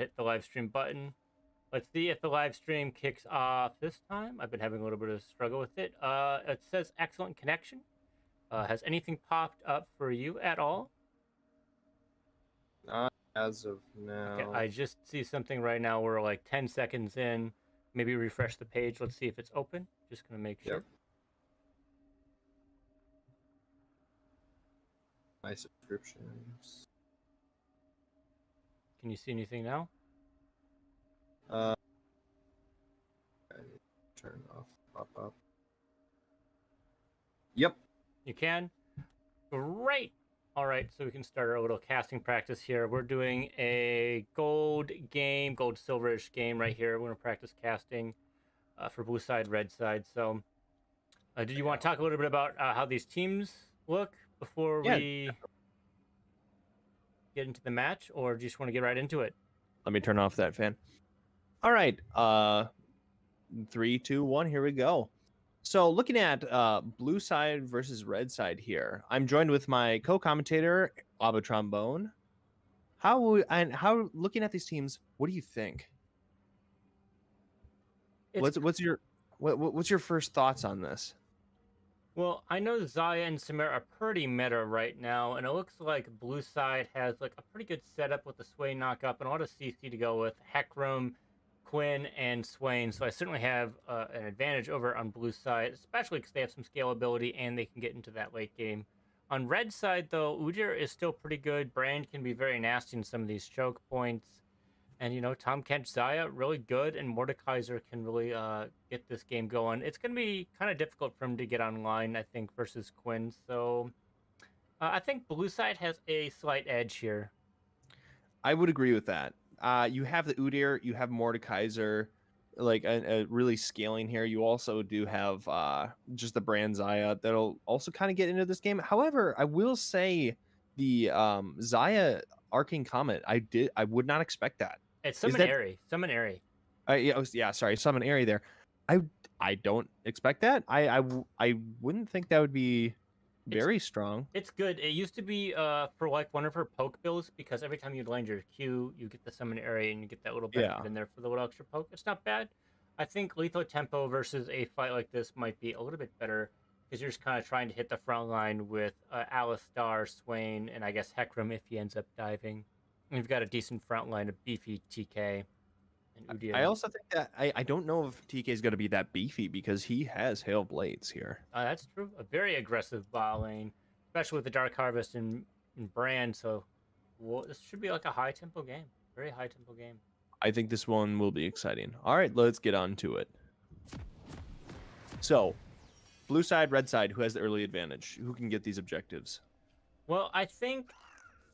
hit the live stream button. Let's see if the live stream kicks off this time. I've been having a little bit of struggle with it. It says excellent connection. Has anything popped up for you at all? Not as of now. Okay, I just see something right now. We're like 10 seconds in. Maybe refresh the page. Let's see if it's open. Just gonna make sure. Yep. My subscriptions. Can you see anything now? I need to turn off pop up. Yep. You can? Great! All right, so we can start our little casting practice here. We're doing a gold game, gold silverish game right here. We're going to practice casting for blue side, red side. So did you want to talk a little bit about how these teams look before we get into the match, or do you just want to get right into it? Let me turn off that fan. All right. 3, 2, 1. Here we go. So looking at blue side versus red side here, I'm joined with my co-commentator, Abbatrombone. How looking at these teams, what do you think? What's your first thoughts on this? Well, I know Zaya and Samir are pretty meta right now, and it looks like blue side has like a pretty good setup with the Sway knock up and a lot of CC to go with. Hecarim, Quinn, and Swain, so I certainly have an advantage over on blue side, especially because they have some scalability and they can get into that late game. On red side, though, Udyr is still pretty good. Brand can be very nasty in some of these choke points. And, you know, Tom Kench Zaya, really good, and Mordekaiser can really get this game going. It's going to be kind of difficult for him to get online, I think, versus Quinn. So I think blue side has a slight edge here. I would agree with that. You have the Udyr, you have Mordekaiser, like a really scaling here. You also do have just the brand Zaya that'll also kind of get into this game. However, I will say the Zaya Arcane Comet, I would not expect that. It's Summon Airy. Summon Airy. Sorry, Summon Airy there. I don't expect that. I wouldn't think that would be very strong. It's good. It used to be for like one of her poke builds, because every time you land your Q, you get the summon area and you get that little benefit in there for the little extra poke. It's not bad. I think lethal tempo versus a fight like this might be a little bit better, because you're just kind of trying to hit the front line with Alistar, Swain, and I guess Hecarim if he ends up diving. And you've got a decent front line of beefy TK. And Udyr. I also think that I don't know if TK is going to be that beefy because he has Hail Blades here. That's true. A very aggressive bot lane, especially with the Dark Harvest and Brand. So this should be like a high tempo game. Very high tempo game. I think this one will be exciting. All right, let's get on to it. So, blue side, red side, who has the early advantage? Who can get these objectives? Well, I think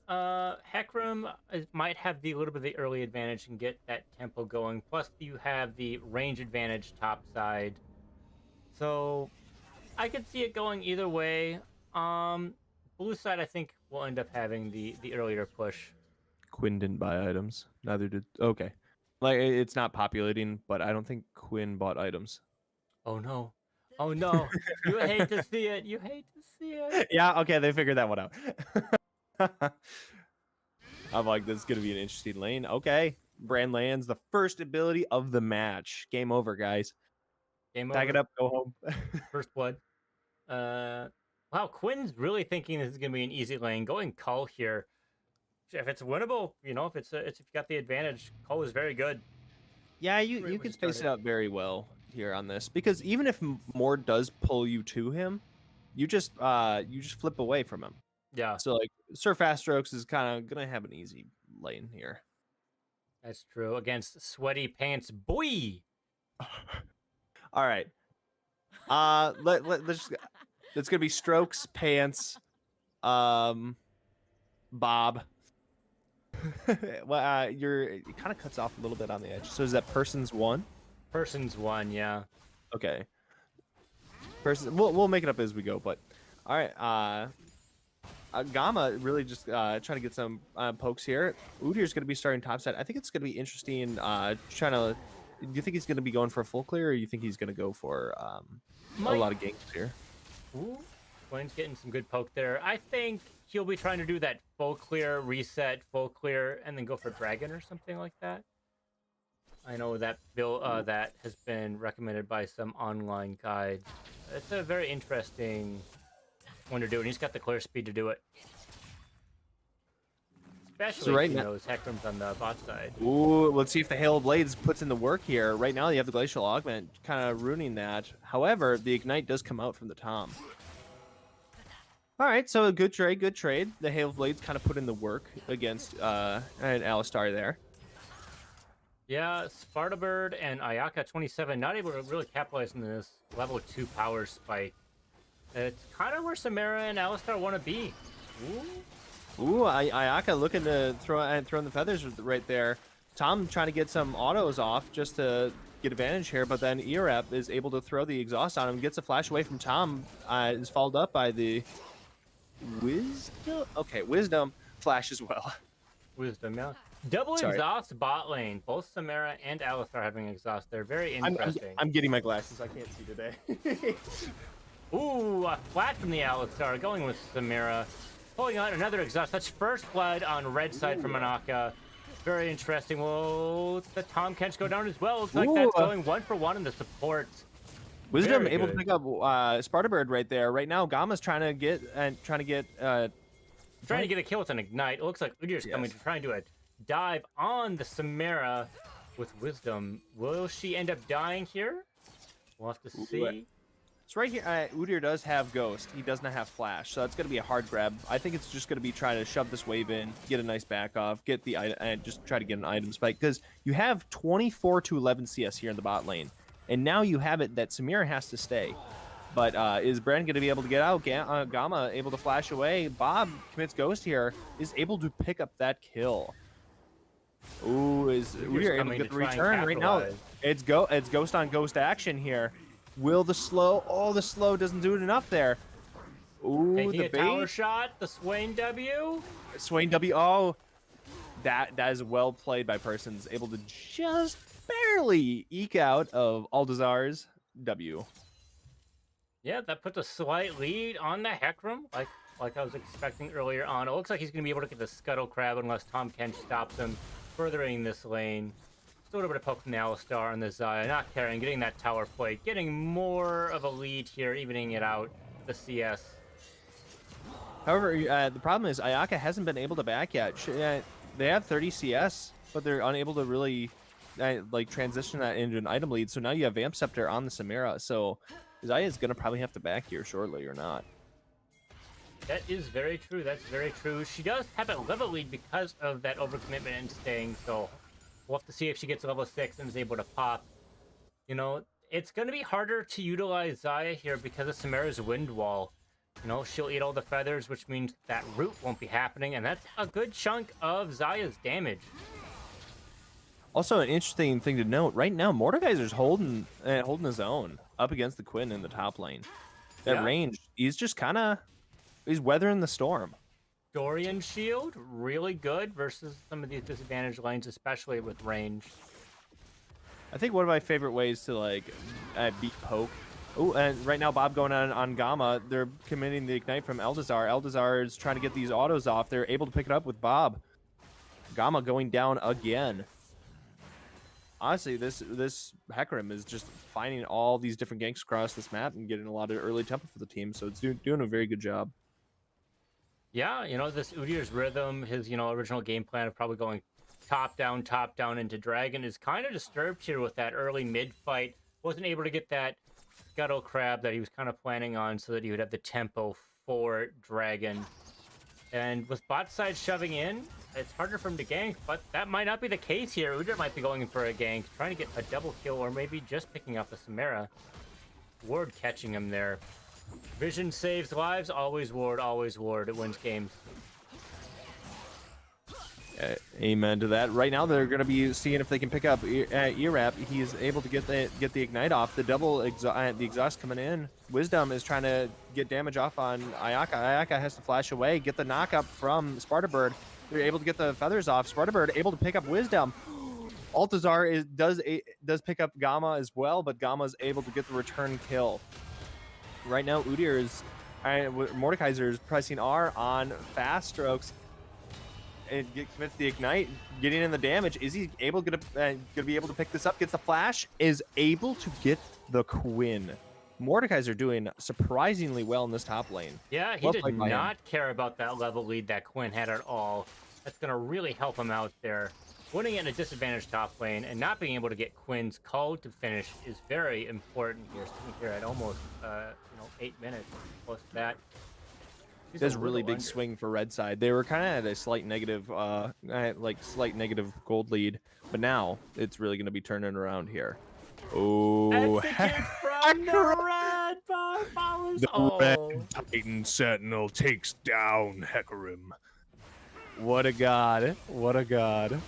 Hecarim might have the little bit of the early advantage and get that tempo going. Plus, you have the range advantage top side. So, I could see it going either way. Blue side, I think, will end up having the earlier push. Quinn didn't buy items. Neither did... Okay. Like, it's not populating, but I don't think Quinn bought items. Oh, no. Oh, no. You hate to see it. You hate to see it. Yeah, okay, they figured that one out. I'm like, this is going to be an interesting lane. Okay. Brand lands the first ability of the match. Game over, guys. Game over. Tag it up, go home. First blood. Wow, Quinn's really thinking this is going to be an easy lane. Going Cull here. If it's winnable, you know, if you've got the advantage, Cull is very good. Yeah, you can space it out very well here on this, because even if Mord does pull you to him, you just flip away from him. Yeah. So like Sir Fast Strokes is kind of gonna have an easy lane here. That's true against Sweaty Pants Boy. All right. That's gonna be Strokes, Pants, Bob. Well, it kind of cuts off a little bit on the edge. So is that Person's 1? Person's 1, yeah. Okay. We'll make it up as we go, but all right. Gamma really just trying to get some pokes here. Udyr's going to be starting topside. I think it's going to be interesting. Do you think he's going to be going for a full clear, or you think he's going to go for a lot of ganks here? Ooh. Quinn's getting some good poke there. I think he'll be trying to do that full clear, reset, full clear, and then go for Dragon or something like that. I know that build that has been recommended by some online guides. It's a very interesting one to do, and he's got the clear speed to do it. Especially right if he now- knows Heckram's on the bot side. Ooh, let's see if the Hail of Blades puts in the work here. Right now, you have the Glacial Augment kind of ruining that. However, the Ignite does come out from the Tom. All right, so good trade, good trade. The Hail of Blades kind of put in the work against an Alistar there. Yeah, Sparta Bird and Ayaka 27 not able to really capitalize on this level 2 power spike. It's kind of where Samara and Alistar want to be. Ooh, Ayaka looking to throw in the feathers right there. Tom trying to get some autos off just to get advantage here, but then Erep is able to throw the exhaust on him, gets a flash away from Tom, is followed up by the Wisdom. Okay, Wisdom flash as well. Wisdom, yeah. Double Sorry. exhaust bot lane. Both Samara and Alistar having exhaust. They're very interesting. I'm getting my glasses. I can't see today. Ooh, a flat from the Alistar, going with Samara. Pulling out another exhaust. That's first blood on red side from Manaka. Very interesting. Well, the Tom Kench go down as well. Looks like that's going 1-for-1 in the supports. Wisdom Very able good. to pick up Sparta Bird right there. Right now, Gamma's trying to get Trying to get a kill with an ignite. It looks like Udyr's coming to try and do a dive on the Samara with Wisdom. Will she end up dying here? We'll have to see. So right here, Udyr does have Ghost. He does not have Flash, so that's going to be a hard grab. I think it's just going to be trying to shove this wave in, get a nice back off, get the item, and just try to get an item spike, because you have 24 to 11 CS here in the bot lane, and now you have it that Samira has to stay. But is Bren going to be able to get out? Gamma able to flash away. Bob commits Ghost here, is able to pick up that kill. Ooh, is Udyr able to get the return right now? It's Ghost on Ghost action here. Will the slow? Oh, the slow doesn't do it enough there. Ooh, Taking the a bait. tower shot, the Swain W. Swain W. Oh, that is well played by Persons. Able to just barely eke out of Aldazar's W. Yeah, that puts a slight lead on the Heckram, like I was expecting earlier on. It looks like he's going to be able to get the Scuttle Crab unless Tom Kench stops him, furthering this lane. Still a little bit of poke from the Alistar on the Xayah, not caring, getting that tower plate, getting more of a lead here, evening it out, the CS. However, the problem is Ayaka hasn't been able to back yet. They have 30 CS, but they're unable to really like transition that into an item lead. So now you have Vamp Scepter on the Samira. So Xayah is going to probably have to back here shortly or not. That is very true. That's very true. She does have a level lead because of that overcommitment and staying, so we'll have to see if she gets level 6 and is able to pop. You know, it's going to be harder to utilize Xayah here because of Samara's Wind Wall. You know, she'll eat all the feathers, which means that root won't be happening, and that's a good chunk of Xayah's damage. Also, an interesting thing to note, right now, Mordekaiser's holding his own up against the Quinn in the top lane. That range, he's just kind of, he's weathering the storm. Dorian Shield, really good versus some of these disadvantaged lanes, especially with range. I think one of my favorite ways to like beat poke. Oh, and right now Bob going on Gamma. They're committing the ignite from Eldazar. Eldazar is trying to get these autos off. They're able to pick it up with Bob. Gamma going down again. Honestly, this Hecarim is just finding all these different ganks across this map and getting a lot of early tempo for the team. So it's doing a very good job. Yeah, you know, this Udyr's rhythm, his, you know, original game plan of probably going top down into Dragon is kind of disturbed here with that early mid fight. Wasn't able to get that Scuttle Crab that he was kind of planning on so that he would have the tempo for Dragon. And with bot side shoving in, it's harder for him to gank, but that might not be the case here. Udyr might be going for a gank, trying to get a double kill, or maybe just picking up the Samara. Ward catching him there. Vision saves lives, always Ward, it wins games. Amen to that. Right now, they're going to be seeing if they can pick up Erap. He's able to get the ignite off. The double the exhaust coming in. Wisdom is trying to get damage off on Ayaka. Ayaka has to flash away, get the knockup from Sparta Bird. They're able to get the feathers off. Sparta Bird able to pick up Wisdom. Altazar does pick up Gamma as well, but Gamma's able to get the return kill. Right now, Udyr is And Mordekaiser is pressing R on fast strokes and commits the ignite, getting in the damage. Is he gonna be able to pick this up? Gets the flash, is able to get the Quinn. Mordekaiser doing surprisingly well in this top lane. Yeah, he Well did played by him. not care about that level lead that Quinn had at all. That's going to really help him out there. Winning in a disadvantaged top lane and not being able to get Quinn's code to finish is very important here. Sitting here at almost 8 minutes, close to that. There's a really big swing for red side. They were kind of at a slight negative, slight negative gold lead, but now it's really going to be turning around here. Oh, execute from the red follows. Red Titan Sentinel takes down Hecarim. What a god! What a god!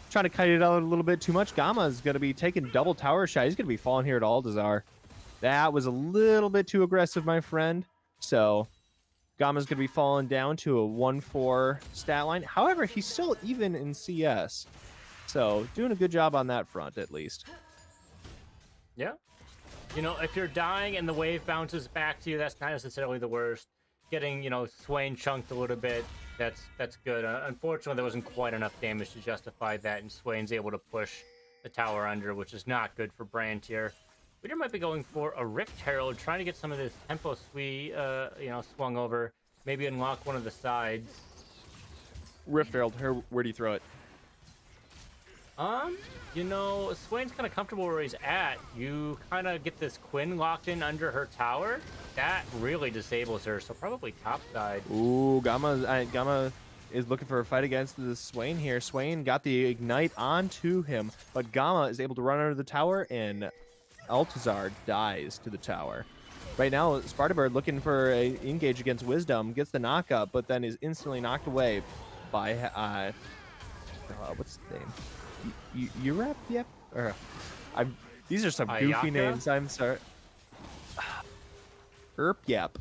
Trying to kite it out a little bit too much. Gamma is going to be taking double tower shot. He's going to be falling here at Aldazar. That was a little bit too aggressive, my friend. So Gamma's going to be falling down to a 1-4 stat line. However, he's still even in CS. So doing a good job on that front, at least. Yeah. You know, if you're dying and the wave bounces back to you, that's not necessarily the worst. Getting, Swain chunked a little bit, that's good. Unfortunately, there wasn't quite enough damage to justify that, and Swain's able to push the tower under, which is not good for Brand here. Leader might be going for a Rift Herald, trying to get some of this tempo swung over. Maybe unlock one of the sides. Rift Herald, where do you throw it? Swain's kind of comfortable where he's at. You kind of get this Quinn locked in under her tower. That really disables her, so probably top side. Ooh, Gamma is looking for a fight against the Swain here. Swain got the ignite onto him, but Gamma is able to run under the tower, and Altazar dies to the tower. Right now, Sparta Bird looking for a engage against Wisdom, gets the knockup, but then is instantly knocked away by what's his name? Eurep? Yep. These are some goofy Ayaka? names. I'm sorry. Yep.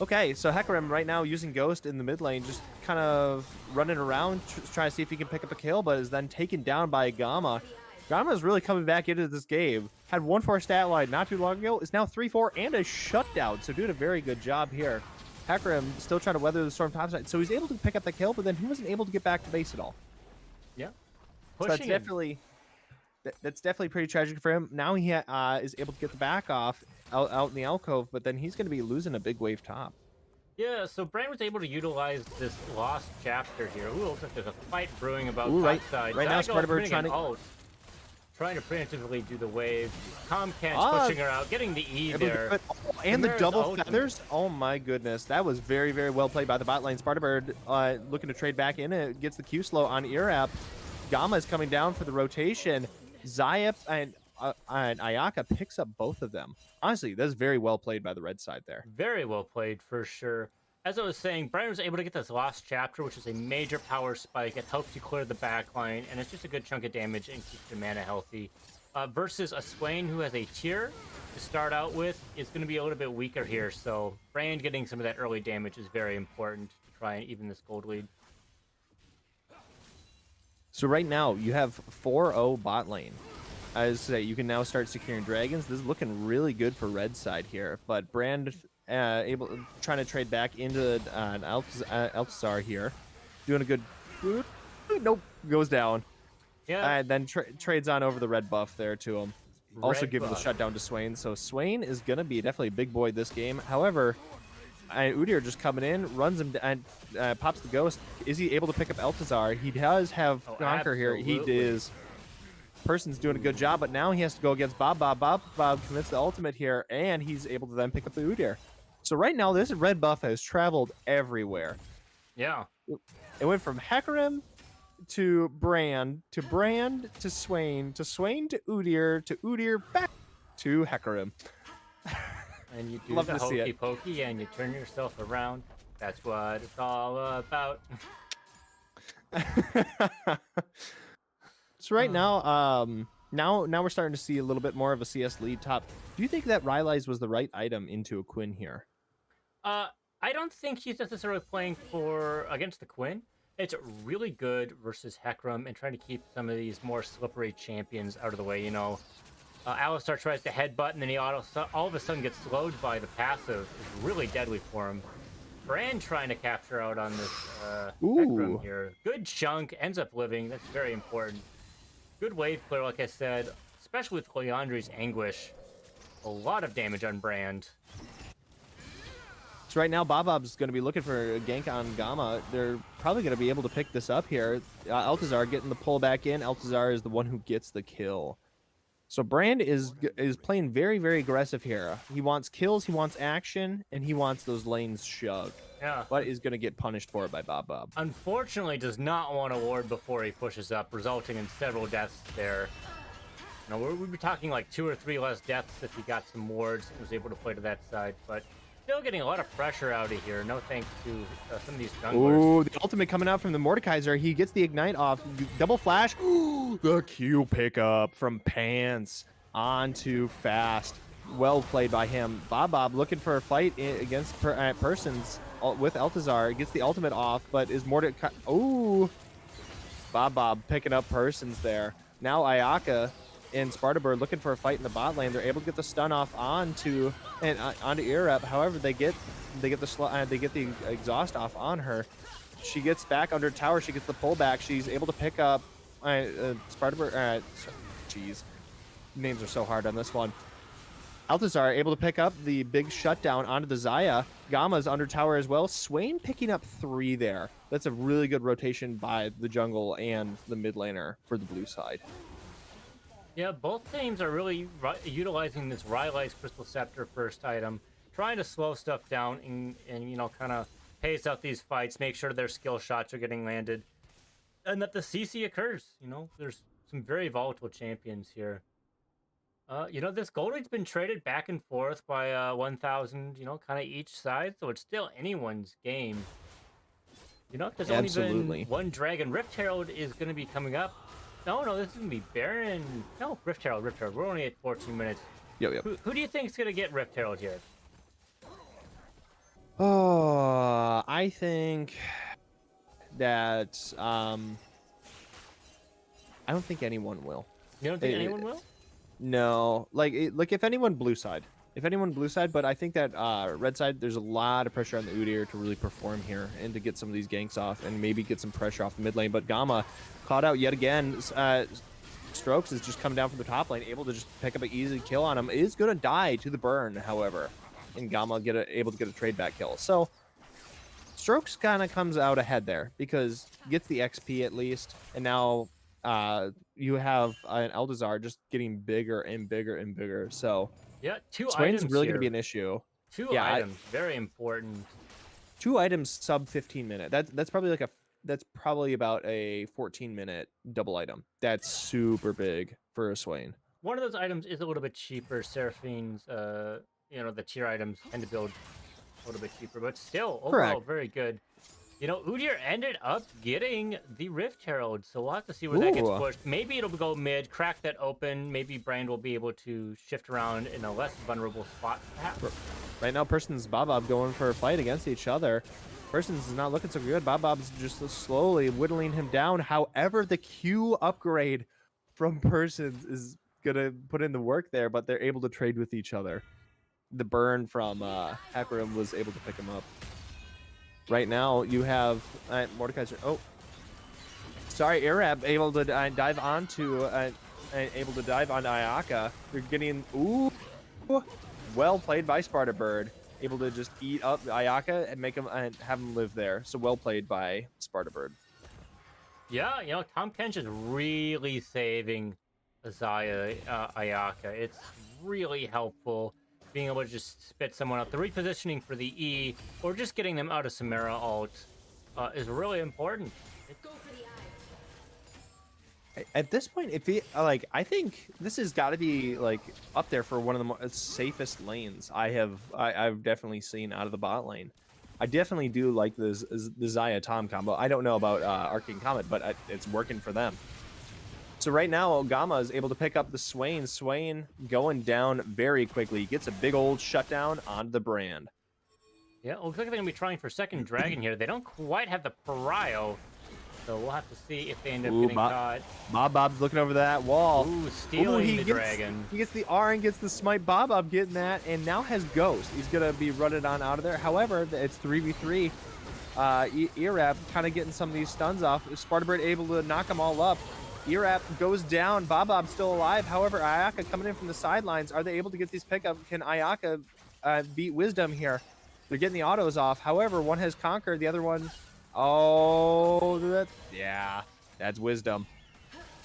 Okay, so Hecarim right now using Ghost in the mid lane, just kind of running around, trying to see if he can pick up a kill, but is then taken down by Gamma. Gamma is really coming back into this game. Had 1-4 stat line not too long ago, is now 3-4 and a shutdown, so doing a very good job here. Hecarim still trying to weather the storm topside, so he's able to pick up the kill, but then he wasn't able to get back to base at all. Yeah. So that's definitely pretty tragic for him. Now he is able to get the back off out in the alcove, but then he's going to be losing a big wave top. Yeah, so Brand was able to utilize this lost chapter here. Ooh, looks like there's a fight brewing about right, top side. right now, Zygo's Sparta trying to preemptively do the wave. Comcat's pushing her out, getting the E there. And the double ultimate. feathers. Oh my goodness, that was very, very well played by the bot lane. Sparta Bird looking to trade back in. It gets the Q slow on Irap. Gamma is coming down for the rotation. Zayep and Ayaka picks up both of them. Honestly, that's very well played by the red side there. Very well played, for sure. As I was saying, Brian was able to get this lost chapter, which is a major power spike. It helps you clear the backline, and it's just a good chunk of damage and keeps your mana healthy. Versus a Swain who has a tier to start out with is going to be a little bit weaker here, so Brian getting some of that early damage is very important to try and even this gold lead. So right now, you have 4-0 bot lane. As I say, you can now start securing dragons. This is looking really good for red side here, but Brand trying to trade back into Altazar here, doing a good. Nope, goes down. Yeah. And then trades on over the red buff there to him. Also giving the shutdown to Swain. So Swain is gonna be definitely a big boy this game. However, Udyr just coming in, runs him and pops the ghost. Is he able to pick up Altazar? He does have Conquer here. He is. Person's doing a good job, but now he has to go against Bob. Bob commits the ultimate here, and he's able to then pick up the Udyr. So right now, this red buff has traveled everywhere. Yeah. It went from Hecarim to Brand to Swain to Udyr back to Hecarim. And you do Love the to see hokey it. pokey and you turn yourself around. That's what it's all about. So right now, now we're starting to see a little bit more of a CS lead top. Do you think that Rylai's was the right item into a Quinn here? I don't think he's necessarily playing against the Quinn. It's really good versus Hecarim and trying to keep some of these more slippery champions out of the way. Alistar tries to headbutt, and then he all of a sudden gets slowed by the passive. It's really deadly for him. Brand trying to capture out on this Tech Room Ooh. here. Good chunk, ends up living. That's very important. Good wave clear, like I said, especially with Leandri's Anguish. A lot of damage on Brand. So right now, Bob's going to be looking for a gank on Gamma. They're probably going to be able to pick this up here. Altazar getting the pull back in. Altazar is the one who gets the kill. So Brand is playing very, very aggressive here. He wants kills, he wants action, and he wants those lanes shoved. Yeah. But is going to get punished for it by Bob. Unfortunately, does not want to ward before he pushes up, resulting in several deaths there. You know, we'd be talking like 2 or 3 less deaths if he got some wards and was able to play to that side, but still getting a lot of pressure out of here. No thanks to some of these junglers. Ooh, the ultimate coming out from the Mordekaiser. He gets the ignite off. Double flash. The Q pickup from Pants onto Fast. Well played by him. Bob looking for a fight against Persons with Altazar. Gets the ultimate off, but is Mordekaiser... Ooh. Bob picking up Persons there. Now Ayaka and Spartabird looking for a fight in the bot lane. They're able to get the stun off onto Irep. However, they get the exhaust off on her. She gets back under tower. She gets the pullback. She's able to pick up Spartabird. Jeez, names are so hard on this one. Altazar able to pick up the big shutdown onto the Xayah. Gamma's under tower as well. Swain picking up 3 there. That's a really good rotation by the jungle and the mid laner for the blue side. Yeah, both teams are really utilizing this Rylai's Crystal Scepter first item, trying to slow stuff down and you know, kind of pace out these fights, make sure their skill shots are getting landed, and that the CC occurs. You know, there's some very volatile champions here. You know, this gold rate's been traded back and forth by 1,000, you know, kind of each side, so it's still anyone's game. You know, there's only been one dragon. Rift Herald is going to be coming up. No, this is going to be Baron. No, Rift Herald. We're only at 14 minutes. Yep. Who do you think is going to get Rift Herald here? Oh, I think that I don't think anyone will. You don't think anyone will? No, like if anyone blue side, but I think that red side, there's a lot of pressure on the Udyr to really perform here and to get some of these ganks off and maybe get some pressure off the mid lane. But Gamma caught out yet again. Strokes is just coming down from the top lane, able to just pick up an easy kill on him. Is gonna die to the burn, however, and Gamma able to get a trade back kill. So Strokes kind of comes out ahead there because gets the XP at least, and now you have an Eldazar just getting bigger and bigger and bigger. So yeah, Swain's items really here. going to be an issue. Two items, very important. 2 items sub 15 minute. That's probably about a 14-minute double item. That's super big for a Swain. One of those items is a little bit cheaper. Seraphine's, you know, the tier items tend to build a little bit cheaper, but still overall very good. You know, Udyr ended up getting the Rift Herald, so we'll have to see where that gets pushed. Maybe it'll go mid, crack that open. Maybe Brand will be able to shift around in a less vulnerable spot, perhaps. Right now, Persons Bob going for a fight against each other. Persons is not looking so good. Bob's just slowly whittling him down. However, the Q upgrade from Persons is going to put in the work there, but they're able to trade with each other. The burn from Hackram was able to pick him up. Right now, you have Mordekaiser. Oh, sorry, Arab able to dive onto Ayaka. You're getting well played by Sparta Bird. Able to just eat up Ayaka and make him and have him live there. So well played by Sparta Bird. Yeah, you know, Tom Kench is really saving Xayah Ayaka. It's really helpful. Being able to just spit someone out. The repositioning for the E, or just getting them out of Samara ult, is really important. At this point, I think this has got to be like up there for one of the safest lanes I've definitely seen out of the bot lane. I definitely do like the Xayah Tom combo. I don't know about Arcane Comet, but it's working for them. So right now, Gamma is able to pick up the Swain. Swain going down very quickly. Gets a big old shutdown on the Brand. Yeah, looks like they're going to be trying for second dragon here. They don't quite have the Pariah. So we'll have to see if they end up Ooh, getting caught. Bob's looking over that wall. Ooh, stealing he the gets, dragon. He gets the R and gets the smite. Bob getting that, and now has Ghost. He's gonna be running on out of there. However, it's 3v3. Erap kind of getting some of these stuns off. Spartabird able to knock them all up. Erap goes down. Bob's still alive. However, Ayaka coming in from the sidelines. Are they able to get these pickup? Can Ayaka beat Wisdom here? They're getting the autos off. However, one has conquered. The other one, that's Wisdom.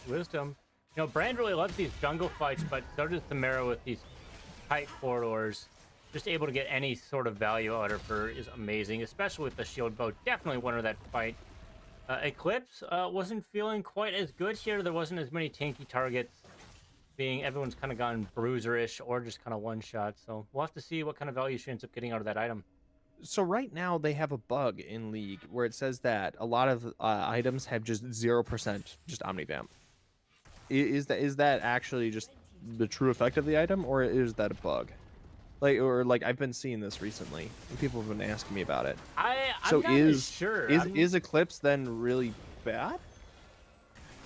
Wisdom. You know, Brand really loves these jungle fights, but so does Samara with these tight corridors. Just able to get any sort of value out of her is amazing, especially with the shield bow. Definitely winner that fight. Eclipse wasn't feeling quite as good here. There wasn't as many tanky targets, being everyone's kind of gone bruiser-ish or just kind of one-shot. So we'll have to see what kind of value she ends up getting out of that item. So right now they have a bug in League where it says that a lot of items have just 0% just Omnivamp. Is that actually just the true effect of the item, or is that a bug? Like I've been seeing this recently, and people have been asking me about it. I'm so not as sure. Is Eclipse then really bad?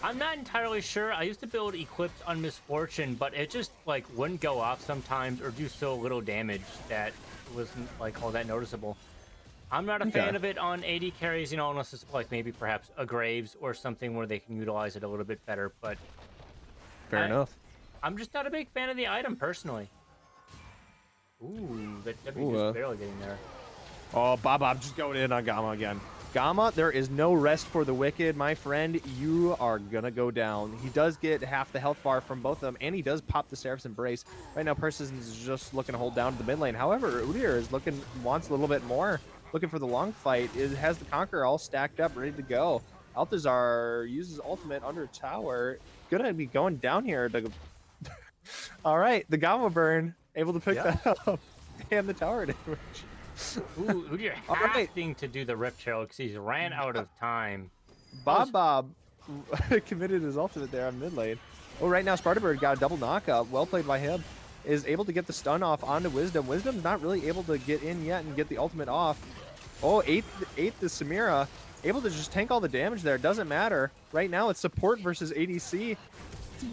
I'm not entirely sure. I used to build Eclipse on Misfortune, but it just like wouldn't go off sometimes or do so little damage that it wasn't like all that noticeable. I'm not a fan of it on AD carries, you know, unless it's like maybe perhaps a Graves or something where they can utilize it a little bit better. But fair enough. I'm just not a big fan of the item personally. Ooh, that W just barely getting there. Oh, Bob just going in on Gamma again. Gamma, there is no rest for the wicked, my friend. You are gonna go down. He does get half the health bar from both of them, and he does pop the Seraph's Embrace. Right now, Persons is just looking to hold down to the mid lane. However, Udyr is wants a little bit more, looking for the long fight. It has the Conqueror all stacked up, ready to go. Althazar uses ultimate under tower. Gonna be going down here. All right, the Gamma burn. Able to pick that up and the tower damage. Ooh, Udyr having to do the Rip Trail because he's ran out of time. Bob committed his ultimate there on mid lane. Oh, right now Spartabird got a double knockup. Well played by him. Is able to get the stun off onto Wisdom. Wisdom's not really able to get in yet and get the ultimate off. Oh, eighth the Samira. Able to just tank all the damage there. Doesn't matter. Right now it's support versus ADC.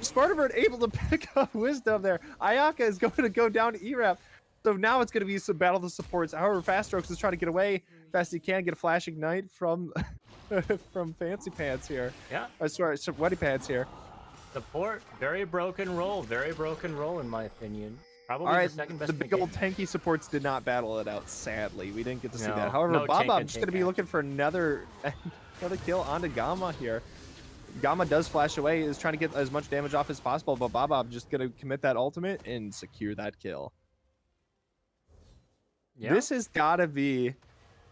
Spartabird able to pick up Wisdom there. Ayaka is going to go down to Erap. So now it's going to be some battle of the supports. However, Fast Strokes is trying to get away fast as he can, get a Flash Ignite from from Fancy Pants here. Yeah. Sorry, Sweaty Pants here. Support, very broken role in my opinion. Probably All right, the second best. the big old tanky supports did not battle it out, sadly. We didn't get to see that. However, Bob just going to be looking for another kill onto Gamma here. Gamma does flash away, is trying to get as much damage off as possible, but Bob just going to commit that ultimate and secure that kill. Yeah. This has got to be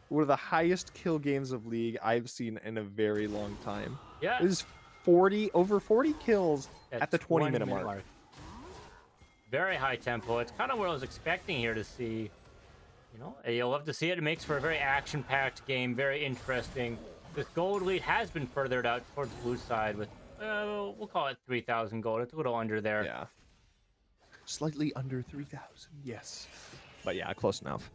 one of the highest kill games of League I've seen in a very long time. Yeah. It is over 40 kills at the 20-minute mark. Very high tempo. It's kind of what I was expecting here to see. You know, you'll love to see it. It makes for a very action-packed game, very interesting. This gold lead has been furthered out towards blue side with, we'll call it 3,000 gold. It's a little under there. Yeah. Slightly under 3,000, yes. But yeah, close enough.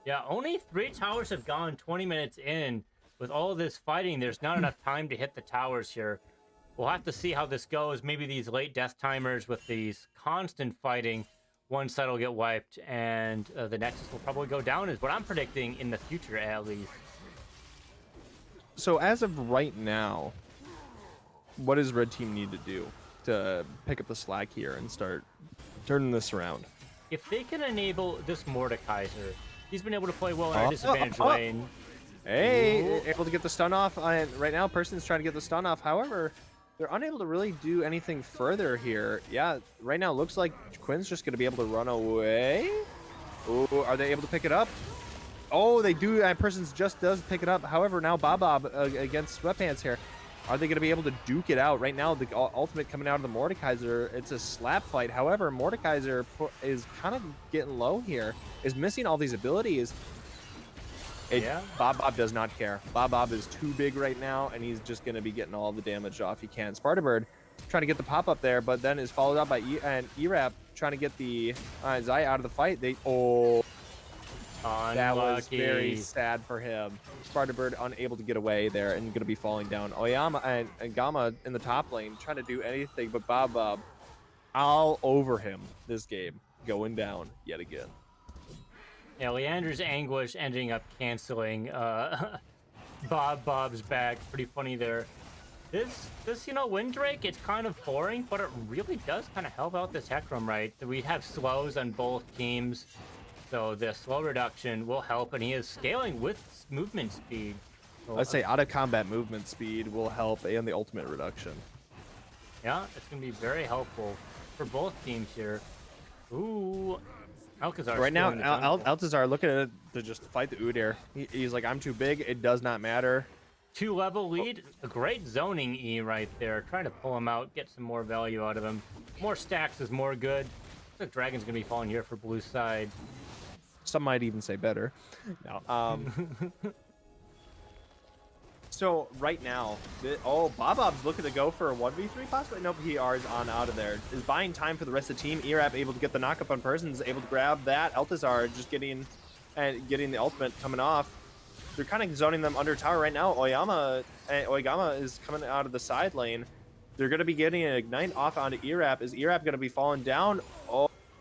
Yeah, only 3 towers have gone 20 minutes in. With all this fighting, there's not enough time to hit the towers here. We'll have to see how this goes. Maybe these late death timers with these constant fighting, one side will get wiped, and the Nexus will probably go down, is what I'm predicting in the future, at least. So as of right now, what does Red Team need to do to pick up the slack here and start turning this around? If they can enable this Mordekaiser, he's been able to play well in our disadvantage lane. Hey, able to get the stun off. Right now, Person's trying to get the stun off. However, they're unable to really do anything further here. Yeah, right now it looks like Quinn's just going to be able to run away. Ooh, are they able to pick it up? Oh, they do. Person's just does pick it up. However, now Bob against Sweatpants here. Are they going to be able to duke it out? Right now, the ultimate coming out of the Mordekaiser, it's a slap fight. However, Mordekaiser is kind of getting low here, is missing all these abilities. Bob does not care. Bob is too big right now, and he's just going to be getting all the damage off he can. Spartabird trying to get the pop-up there, but then is followed up by Erap trying to get the Zaya out of the fight. That was very Unlucky. sad for him. Sparta Bird unable to get away there and going to be falling down. Oyama and Gama in the top lane trying to do anything, but Bob all over him this game, going down yet again. Yeah, Leander's Anguish ending up canceling Bob's back. Pretty funny there. This Windrake, it's kind of boring, but it really does kind of help out this Hecarim, right? We have slows on both teams, so the slow reduction will help, and he is scaling with movement speed. So, I'd say out of combat movement speed will help, and the ultimate reduction. yeah, it's going to be very helpful for both teams here. Ooh, Alcazar. Right now, Altazar looking at it to just fight the Udyr. He's like, I'm too big. It does not matter. 2-level lead, a great zoning E right there. Trying to pull him out, get some more value out of him. More stacks is more good. Looks like Dragon's going to be falling here for blue side. Some might even say better. No. So right now, Bob's looking to go for a 1v3 possibly. Nope, he is on out of there. Is buying time for the rest of the team. Erap able to get the knock up on Persons, able to grab that. Altazar just getting the ultimate coming off. They're kind of zoning them under tower right now. Oigama is coming out of the side lane. They're going to be getting an ignite off onto Erap. Is Erap going to be falling down?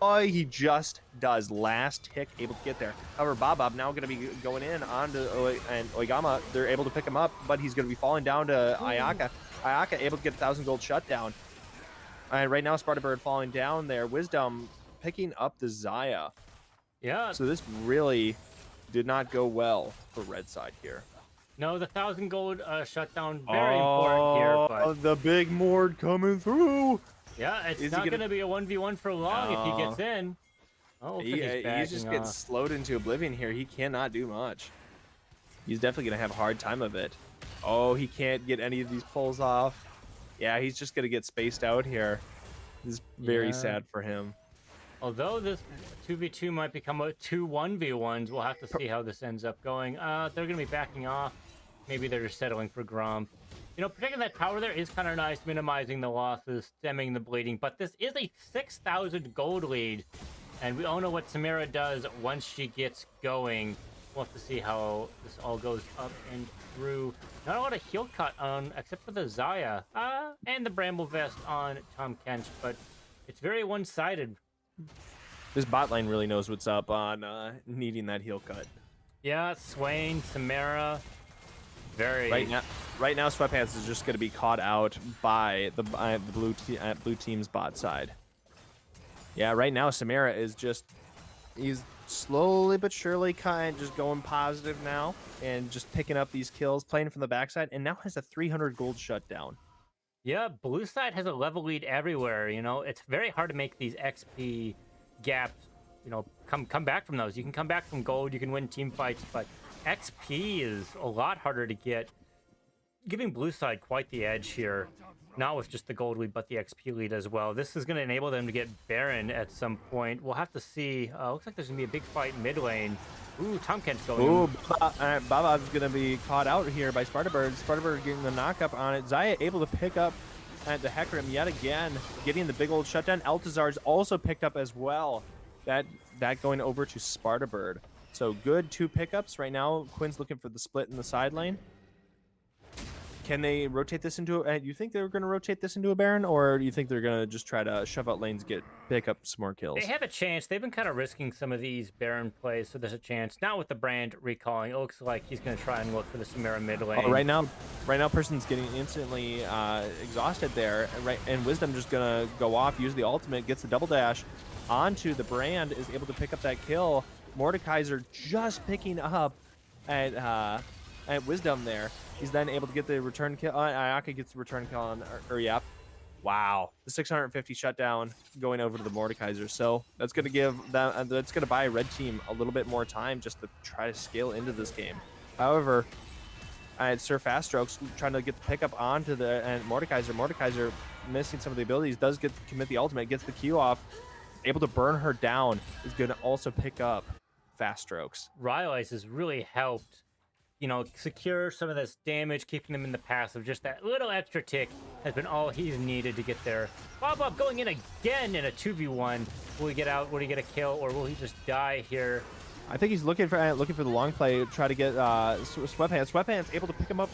Oh, he just does. Last tick, able to get there. However, Bob now going to be going in onto Oigama. They're able to pick him up, but he's going to be falling down to Ayaka. Ayaka able to get 1,000 gold shutdown. And right now, Sparta Bird falling down there. Wisdom picking up the Zaya. Yeah. So this really did not go well for red side here. No, the 1,000 gold shutdown, very important here. But The big Mord coming through. yeah, it's Is not he going to be a 1v1 for long if he gets in. Oh, looks like he's He backing just off. gets slowed into oblivion here. He cannot do much. He's definitely going to have a hard time of it. Oh, he can't get any of these pulls off. Yeah, he's just going to get spaced out here. This is very Yeah. sad for him. Although this 2v2 might become a 2 1v1s, we'll have to see how this ends up going. They're going to be backing off. Maybe they're just settling for Gromp. Protecting that tower there is kind of nice, minimizing the losses, stemming the bleeding. But this is a 6,000 gold lead, and we all know what Samira does once she gets going. We'll have to see how this all goes up and through. Not a lot of heal cut on, except for the Zaya, and the Bramble Vest on Tom Kench, but it's very one-sided. This bot lane really knows what's up on needing that heal cut. Yeah, Swain, Samara, very... Right now, Sweatpants is just going to be caught out by the blue team's bot side. Yeah, right now, Samara is he's slowly but surely kind of just going positive now and just picking up these kills, playing from the backside, and now has a 300 gold shutdown. Yeah, blue side has a level lead everywhere, It's very hard to make these XP gaps, come back from those. You can come back from gold, you can win team fights, but XP is a lot harder to get, giving blue side quite the edge here. Not with just the gold lead, but the XP lead as well. This is going to enable them to get Baron at some point. We'll have to see. Looks like there's going to be a big fight mid lane. Ooh, Tom Kent's going. Ooh, Baba's going to be caught out here by Sparta Bird. Sparta Bird getting the knock up on it. Zaya able to pick up the Hecarim yet again, getting the big old shutdown. Altazar's also picked up as well. That going over to Sparta Bird. So good 2 pickups right now. Quinn's looking for the split in the side lane. Can they rotate this into you think they're going to rotate this into a Baron, or do you think they're going to just try to shove out lanes, pick up some more kills? They have a chance. They've been kind of risking some of these Baron plays, so there's a chance. Now with the brand recalling, it looks like he's going to try and look for the Samira mid lane. Oh, right now, Person's getting instantly exhausted there, and Wisdom just going to go off, use the ultimate, gets the double dash onto the brand, is able to pick up that kill. Mordekaiser just picking up at Wisdom there. He's then able to get the return kill. Ayaka gets the return kill on Uryap. Wow, the 650 shutdown going over to the Mordekaiser. So that's going to give them, that's going to buy red team a little bit more time just to try to scale into this game. However, Sir Fast Strokes trying to get the pickup onto the Mordekaiser. Mordekaiser missing some of the abilities, does commit the ultimate, gets the Q off, able to burn her down, is going to also pick up Fast Strokes. Rylai's has really helped, secure some of this damage, keeping them in the passive. Just that little extra tick has been all he's needed to get there. Bob going in again in a 2v1. Will he get out? Will he get a kill? Or will he just die here? I think he's looking for the long play, try to get Sweatpants. Sweatpants able to pick him up.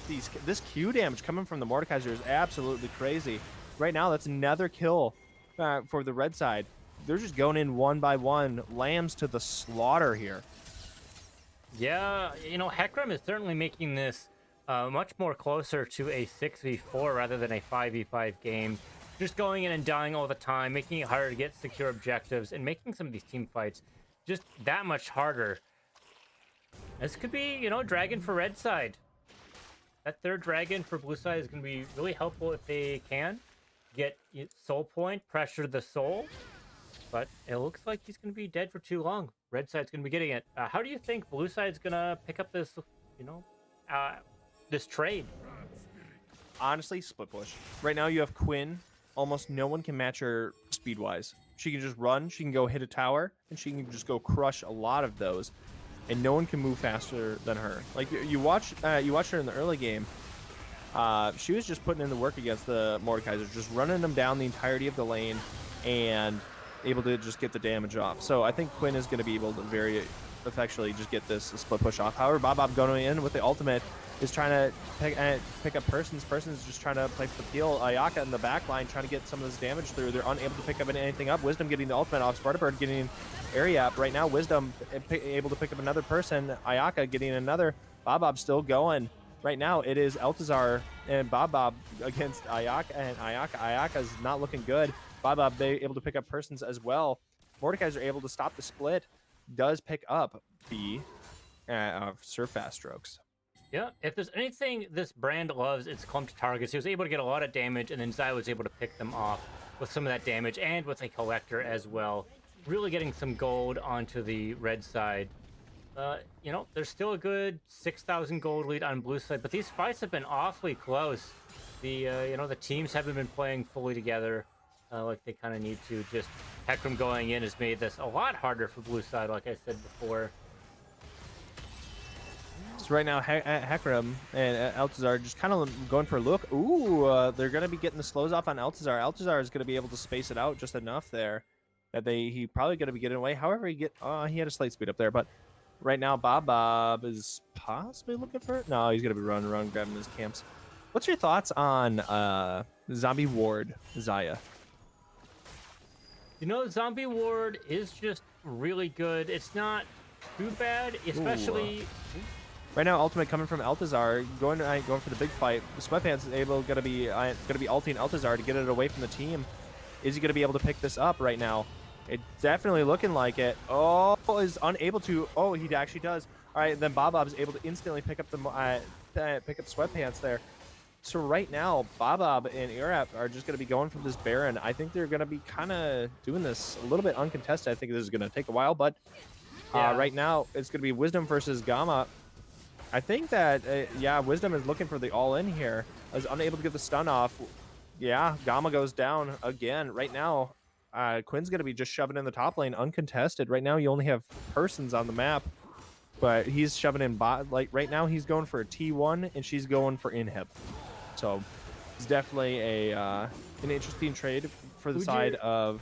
This Q damage coming from the Mordekaiser is absolutely crazy. Right now, that's another kill for the red side. They're just going in one by one, lambs to the slaughter here. Yeah, you know, Hecarim is certainly making this much more closer to a 6v4 rather than a 5v5 game. Just going in and dying all the time, making it harder to get secure objectives, and making some of these team fights just that much harder. This could be, you know, dragon for red side. That third dragon for blue side is going to be really helpful if they can get soul point, pressure the soul. But it looks like he's going to be dead for too long. Red side's going to be getting it. How do you think blue side's going to pick up this, you know, this trade? Honestly, split push. Right now you have Quinn. Almost no one can match her speed-wise. She can just run, she can go hit a tower, and she can just go crush a lot of those. And no one can move faster than her. Like, you watched her in the early game. She was just putting in the work against the Mordekaiser, just running them down the entirety of the lane and able to just get the damage off. So I think Quinn is going to be able to very effectually just get this split push off. However, Bob going in with the ultimate is trying to pick up Persons. Persons just trying to play for the peel. Ayaka in the back line trying to get some of this damage through. They're unable to pick up anything up. Wisdom getting the ultimate off. Spartabird getting area up. Right now, Wisdom able to pick up another person. Ayaka getting another. Bob still going. Right now, it is Eltazar and Bob against Ayaka, and Ayaka is not looking good. Bob they able to pick up Persons as well. Mordekaiser able to stop the split. Does pick up the Surf Fast Strokes. Yeah, if there's anything this brand loves, it's clumped targets. He was able to get a lot of damage, and then Zai was able to pick them off with some of that damage, and with a collector as well. Really getting some gold onto the red side. You know, there's still a good 6,000 gold lead on blue side, but these fights have been awfully close. The you know, the teams haven't been playing fully together like they kind of need to. Just Hecarim going in has made this a lot harder for blue side, like I said before. So right now, Hecarim and Eltazar just kind of going for a look. Ooh, they're going to be getting the slows off on Eltazar. Eltazar is going to be able to space it out just enough there that he probably going to be getting away. However, he had a slight speed up there, but right now Bob is possibly looking for it. No, he's going to be running around grabbing his camps. What's your thoughts on Zombie Ward Zaya? You know, Zombie Ward is just really good. It's not too bad, especially. Right now, ultimate coming from Eltazar, going for the big fight. Sweatpants is gonna be ulting Eltazar to get it away from the team. Is he gonna be able to pick this up right now? It's definitely looking like it. Oh, is unable to. Oh, he actually does. All right, then Bob is able to instantly pick up Sweatpants there. So right now, Bob and Irap are just gonna be going for this Baron. I think they're gonna be kind of doing this a little bit uncontested. I think this is gonna take a while, but right now it's gonna be Wisdom versus Gamma. I think that, yeah, Wisdom is looking for the all-in here. Is unable to get the stun off. Yeah, Gamma goes down again. Right now, Quinn's going to be just shoving in the top lane uncontested. Right now, you only have Persons on the map, but he's shoving in bot. Like, right now, he's going for a T1, and she's going for inhib. So, it's definitely an interesting trade for the side of...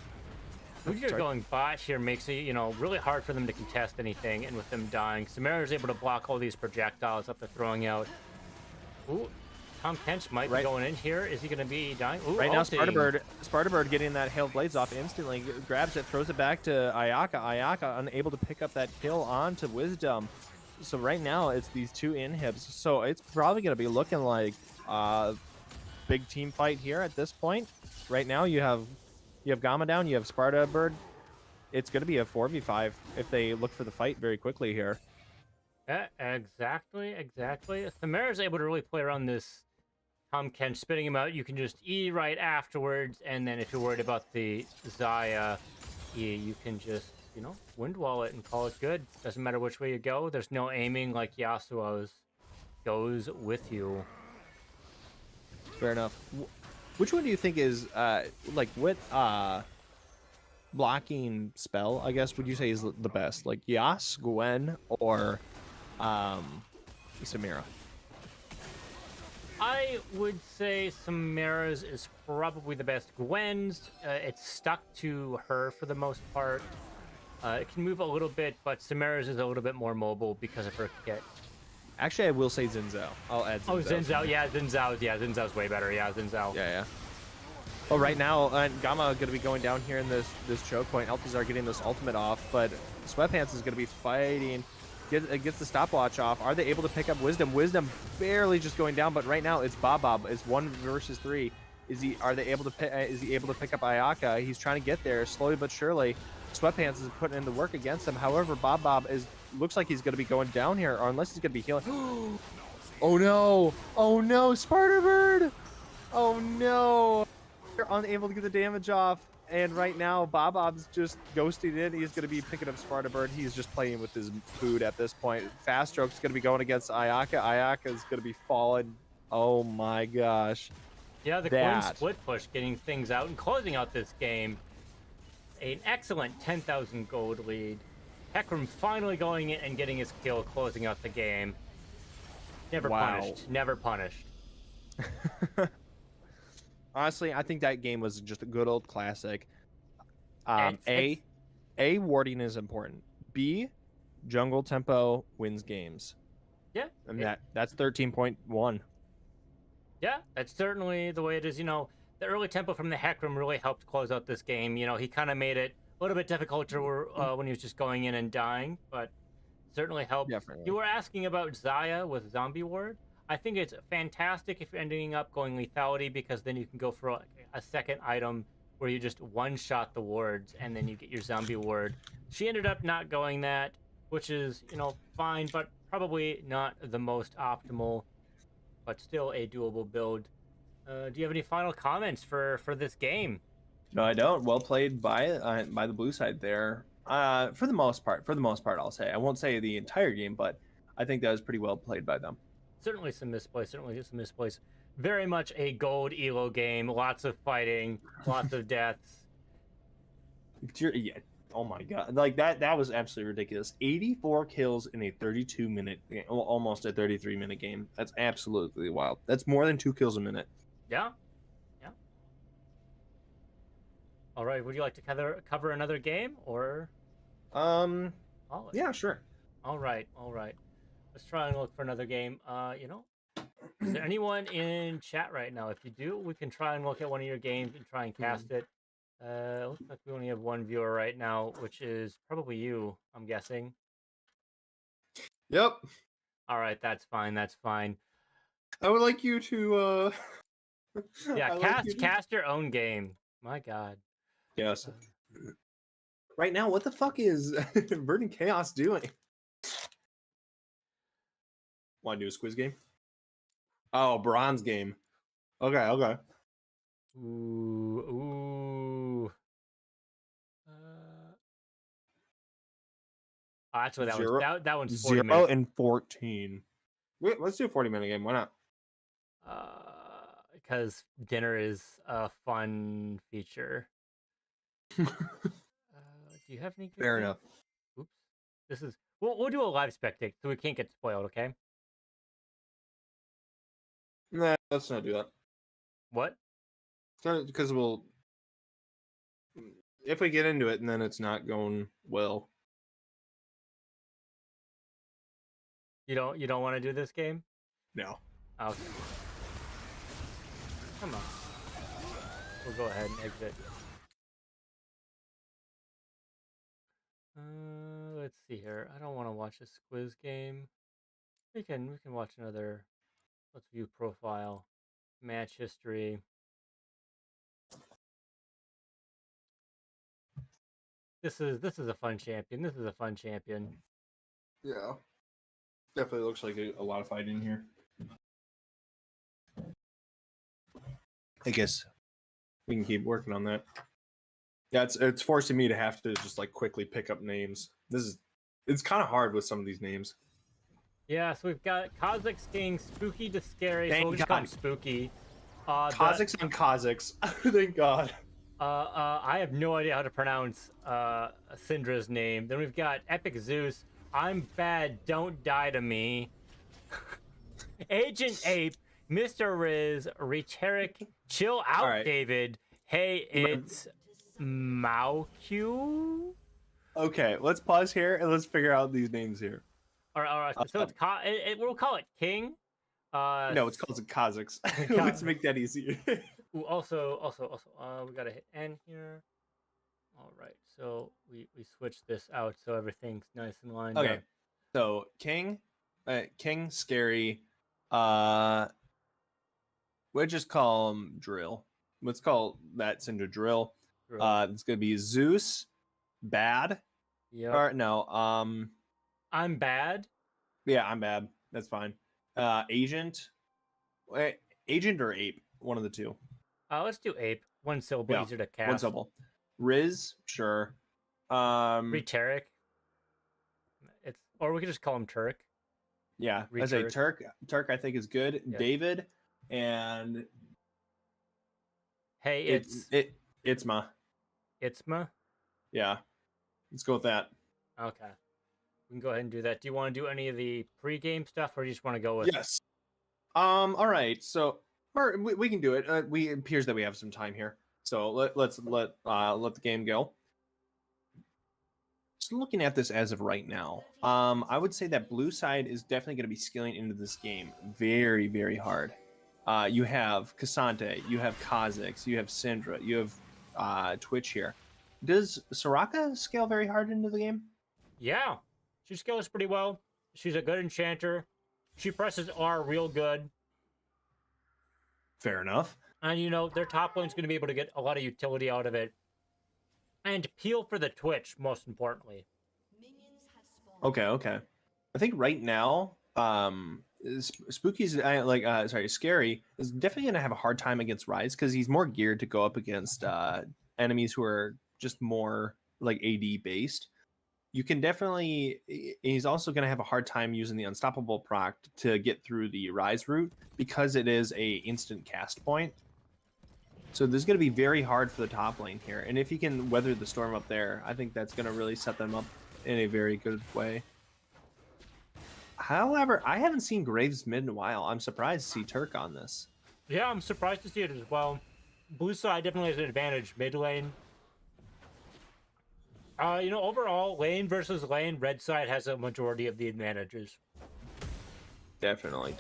Udyr going bot here makes it, you know, really hard for them to contest anything, and with them dying, Samara is able to block all these projectiles that they're throwing out. Ooh, Tom Kench might be going in here. Is he going to be dying? Ooh, right now, Spartabird getting that Hailed Blades off instantly, grabs it, throws it back to Ayaka. Ayaka unable to pick up that kill onto Wisdom. So right now, it's these two inhibs. So it's probably going to be looking like a big team fight here at this point. Right now, you have Gamma down, you have Spartabird. It's going to be a 4v5 if they look for the fight very quickly here. Yeah, exactly. Samara's able to really play around this Tom Kench, spitting him out. You can just E right afterwards, and then if you're worried about the Zaya, you can just, you know, wind wall it and call it good. Doesn't matter which way you go. There's no aiming like Yasuo's. Goes with you. Fair enough. Which one do you think is, like, what blocking spell, I guess, would you say is the best? Like, Yas, Gwen, or Samira? I would say Samara's is probably the best. Gwen's, it's stuck to her for the most part. It can move a little bit, but Samara's is a little bit more mobile because of her kit. Actually, I will say Xin Zhao. I'll add Xin Oh, Zhao. Xin Zhao. Yeah, Xin Zhao's way better. Yeah, Xin Zhao. Yeah. Well, right now, Gamma going to be going down here in this choke point. Altazar getting this ultimate off, but Sweatpants is going to be fighting. Gets the stopwatch off. Are they able to pick up Wisdom? Wisdom barely just going down, but right now it's Bob. It's 1 versus 3. Is he able to pick up Ayaka? He's trying to get there slowly but surely. Sweatpants is putting in the work against him. However, Bob looks like he's going to be going down here, or unless he's going to be healing. Oh no, Sparta Bird! Oh no! They're unable to get the damage off, and right now Bob's just ghosting in. He's going to be picking up Sparta Bird. He's just playing with his food at this point. Fast Stroke's going to be going against Ayaka. Ayaka is going to be falling. Oh my gosh. Yeah, the Quinn split push, getting things out and closing out this game. An excellent 10,000 gold lead. Hecarim finally going in and getting his kill, closing out the game. Never punished. Never punished. Honestly, I think that game was just a good old classic. A, warding is important. B, jungle tempo wins games. Yeah. And that's 13.1. Yeah, that's certainly the way it is. You know, the early tempo from the Hecarim really helped close out this game. You know, he kind of made it a little bit difficult when he was just going in and dying, but certainly helped. Definitely. You were asking about Xayah with Zombie Ward. I think it's fantastic if you're ending up going lethality, because then you can go for a second item where you just one-shot the wards and then you get your Zombie Ward. She ended up not going that, which is, you know, fine, but probably not the most optimal, but still a doable build. Do you have any final comments for this game? No, I don't. Well played by the blue side there. For the most part, I'll say. I won't say the entire game, but I think that was pretty well played by them. Certainly some misplays. Very much a gold elo game. Lots of fighting, lots of deaths. Yeah. Oh my god. Like that was absolutely ridiculous. 84 kills in a 32-minute, almost a 33-minute game. That's absolutely wild. That's more than 2 kills a minute. Yeah. All right, would you like to cover another game, or? Yeah, sure. All right. Let's try and look for another game. You know, is there anyone in chat right now? If you do, we can try and look at one of your games and try and cast it. Looks like we only have one viewer right now, which is probably you, I'm guessing. Yep. All right, that's fine. I would like you to Yeah, cast your own game. My god. Yes. Right now, what the fuck is Verdant Chaos doing? Want to do a squiz game? Oh, bronze game. Okay. Ooh. Actually, that one's 40 0 minutes. and 14. Wait, let's do a 40-minute game. Why not? Because dinner is a fun feature. Do you have any? Fair enough. Oops. This is. We'll do a live spectate so we can't get spoiled. Okay. Nah, let's not do that. What? Because if we get into it and then it's not going well. You don't want to do this game? No. Okay. Come on. We'll go ahead and exit. Let's see here. I don't want to watch a squiz game. We can watch another. Let's view profile, match history. This is a fun champion. Yeah. Definitely looks like a lot of fighting here. I guess we can keep working on that. Yeah, it's forcing me to have to just like quickly pick up names. It's kind of hard with some of these names. Yeah, so we've got Kazakh's King, Spooky to Scary. Thank so we'll just call him God. Spooky. Kazakhs and Kazakhs. Thank God. I have no idea how to pronounce Syndra's name. Then we've got Epic Zeus. I'm bad, don't die to me. Agent Ape, Mr. Riz, Reteric, chill out, All right. David. Hey, it's Mauq. Okay, let's pause here and let's figure out these names here. All right. So it's we'll call it King. No, it's called Kazakhs. Ka- Let's make that easier. Ooh, we gotta hit N here. All right, so we switched this out so everything's nice and lined Okay, up. so King, Scary, we'll just call him Drill. Let's call that Cinder Drill. It's gonna be Zeus, Bad. Yeah. Or no, I'm bad. yeah, I'm Bad. That's fine. Agent, Agent or Ape, one of the two. Let's do Ape. One syllable, Yeah, easier to cast. one syllable. Riz, sure. Turek. Or we could just call him Turk. Yeah, I say Turk. Turk, I think is good. Yes. David and Hey, Itzma. Itzma. Yeah, let's go with that. Okay, we can go ahead and do that. Do you want to do any of the pre-game stuff, or do you just want to go with? Yes. All right. So, or we can do it. It appears that we have some time here, so let's let the game go. So looking at this as of right now, I would say that blue side is definitely going to be scaling into this game very, very hard. You have Cassante, you have Kha'Zix, you have Syndra, you have Twitch here. Does Soraka scale very hard into the game? Yeah, she scales pretty well. She's a good enchanter. She presses R real good. Fair enough. And, their top lane's going to be able to get a lot of utility out of it. And peel for the Twitch, most importantly. Okay. I think right now, Spooky's Scary is definitely going to have a hard time against Rise because he's more geared to go up against enemies who are just more like AD based. You can definitely. He's also going to have a hard time using the Unstoppable proc to get through the Rise route because it is a instant cast point. So this is going to be very hard for the top lane here. And if he can weather the storm up there, I think that's going to really set them up in a very good way. However, I haven't seen Graves mid in a while. I'm surprised to see Turk on this. Yeah, I'm surprised to see it as well. Blue side definitely has an advantage mid lane. Overall, lane versus lane, red side has a majority of the advantages. Definitely.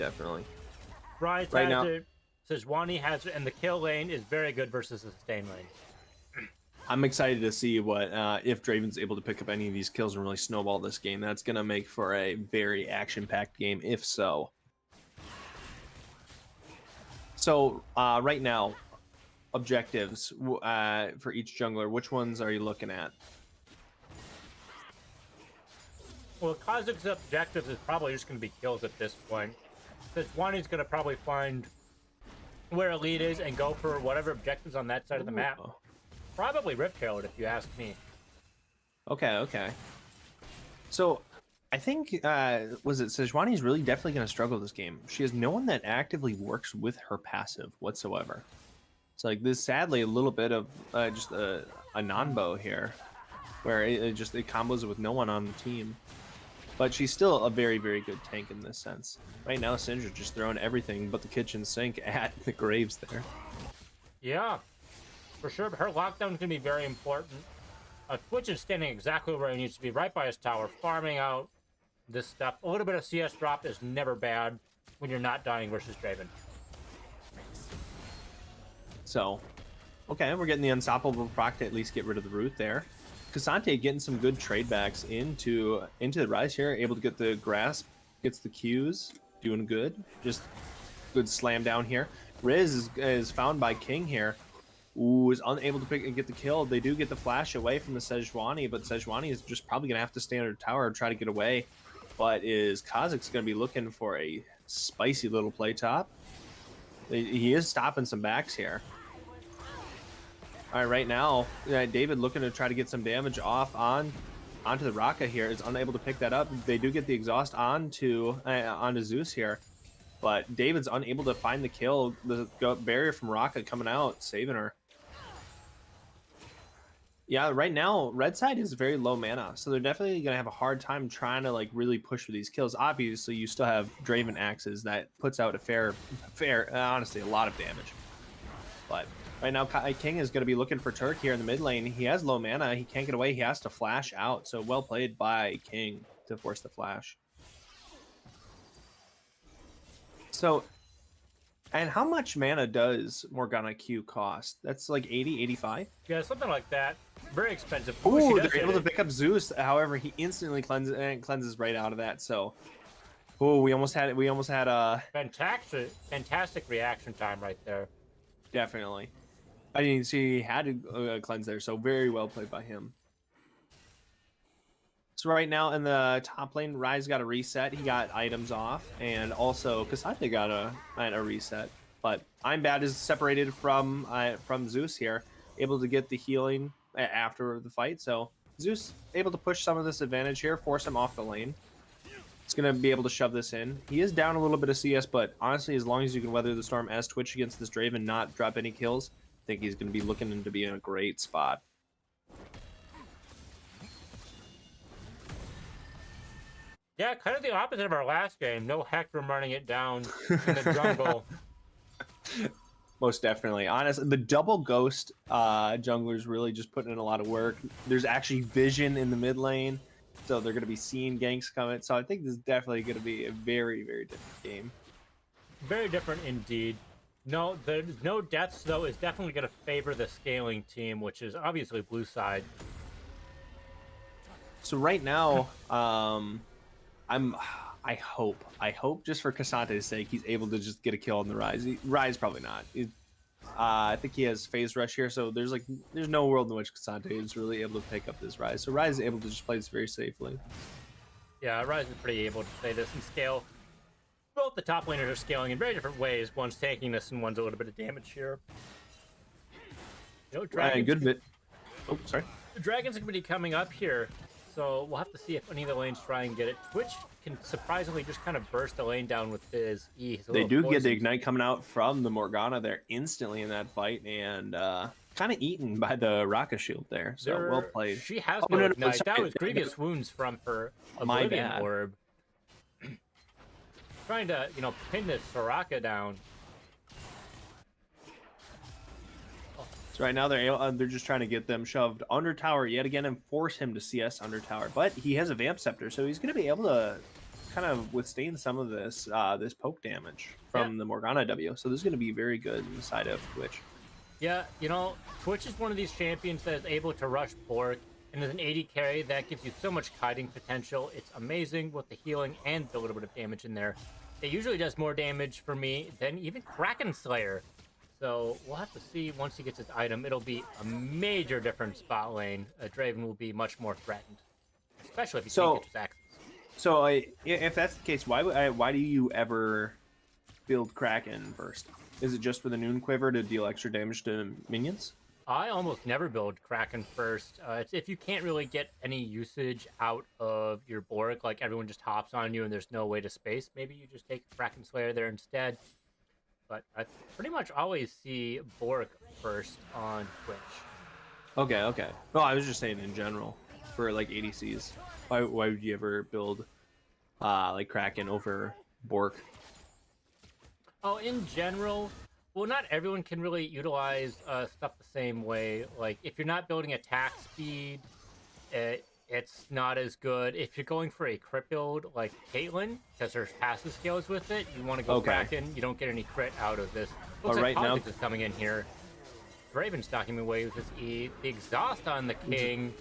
Rise Right has now- it. Sejuani has it, and the kill lane is very good versus the sustain lane. I'm excited to see what if Draven's able to pick up any of these kills and really snowball this game. That's going to make for a very action-packed game, if so. So right now, objectives for each jungler. Which ones are you looking at? Well, Kha'Zix's objective is probably just going to be kills at this point. Sejuani's going to probably find where Elite is and go for whatever objectives on that side of the map. Probably Rift Herald, if you ask me. Okay. So, I think, Sejuani's really definitely going to struggle this game. She has no one that actively works with her passive whatsoever. So, like, this sadly a little bit of just a non-bow here, where it combos with no one on the team. But she's still a very, very good tank in this sense. Right now, Syndra's just throwing everything but the kitchen sink at the Graves there. Yeah, for sure. Her lockdown is going to be very important. Twitch is standing exactly where he needs to be, right by his tower, farming out this stuff. A little bit of CS drop is never bad when you're not dying versus Draven. So, okay, we're getting the Unstoppable proc to at least get rid of the root there. Cassante getting some good trade backs into the Rise here, able to get the grasp, gets the Qs, doing good. Just good slam down here. Riz is found by King here. Ooh, is unable to pick and get the kill. They do get the flash away from the Sejuani, but Sejuani is just probably going to have to stay under tower and try to get away. But is Kha'Zix going to be looking for a spicy little play top? He is stopping some backs here. All right, right now, David looking to try to get some damage off onto the Raka here, is unable to pick that up. They do get the exhaust onto Zeus here, but David's unable to find the kill. The barrier from Raka coming out, saving her. Yeah, right now, red side is very low mana, so they're definitely going to have a hard time trying to like really push for these kills. Obviously, you still have Draven Axes that puts out a fair, honestly, a lot of damage. But Right now, King is going to be looking for Turk here in the mid lane. He has low mana. He can't get away. He has to flash out. So well played by King to force the flash. So, and how much mana does Morgana Q cost? That's like 80, 85? Yeah, something like that. Very expensive. Ooh, they're able to pick up Zeus. However, he instantly cleanses right out of that. So, oh, we almost had fantastic reaction time right there. Definitely. I didn't see he had a cleanse there, so very well played by him. So right now in the top lane, Ryze got a reset. He got items off, and also Cassandra got a reset. But I'm Bad is separated from Zeus here, able to get the healing after the fight. So Zeus able to push some of this advantage here, force him off the lane. It's going to be able to shove this in. He is down a little bit of CS, but honestly, as long as you can weather the storm as Twitch against this Draven and not drop any kills, I think he's going to be looking to be in a great spot. Yeah, kind of the opposite of our last game. No Hecarim running it down in the jungle. Most definitely. Honestly, the double ghost junglers really just putting in a lot of work. There's actually vision in the mid lane, so they're going to be seeing ganks coming. So I think this is definitely going to be a very, very different game. Very different indeed. No, the no deaths though is definitely going to favor the scaling team, which is obviously blue side. So right now, I hope just for Cassante's sake, he's able to just get a kill on the Ryze. Ryze probably not. I think he has phase rush here, so there's no world in which Cassante is really able to pick up this Ryze. So Ryze is able to just play this very safely. Yeah, Ryze is pretty able to play this and scale. Both the top laners are scaling in very different ways. One's taking this and one's a little bit of damage here. You know, Dragon's, good bit. Oh, sorry. The Dragon's going to be coming up here. So we'll have to see if any of the lanes try and get it. Twitch can surprisingly just kind of burst the lane down with his E. They do get the ignite coming out from the Morgana there instantly in that fight, and kind of eaten by the rocket shield there. So well played. She has no ignite. That was previous wounds from her Oblivion Orb. Trying to, pin this Soraka down. So right now they're just trying to get them shoved under tower yet again and force him to CS under tower. But he has a Vamp Scepter, so he's going to be able to kind of withstand some of this this poke damage from the Morgana W. So this is going to be very good in the side of Twitch. Yeah, Twitch is one of these champions that is able to rush Bork, and as an AD carry, that gives you so much kiting potential. It's amazing with the healing and the little bit of damage in there. It usually does more damage for me than even Kraken Slayer. So we'll have to see once he gets his item. It'll be a major different spot lane. Draven will be much more threatened, especially if he can't get his access. So if that's the case, why do you ever build Kraken first? Is it just for the Noon Quiver to deal extra damage to minions? I almost never build Kraken first. It's if you can't really get any usage out of your Bork, like everyone just hops on you and there's no way to space, maybe you just take Kraken Slayer there instead. But I pretty much always see Bork first on Twitch. Okay. No, I was just saying in general for like ADCs. Why would you ever build like Kraken over Bork? Oh, in general, well, not everyone can really utilize stuff the same way. Like if you're not building attack speed, it's not as good. If you're going for a crit build like Caitlyn, because her passive scales with it, you want to go Kraken. You don't get any crit out of this. Looks like Politics is coming in here. Draven's knocking away with his E. The exhaust on the King.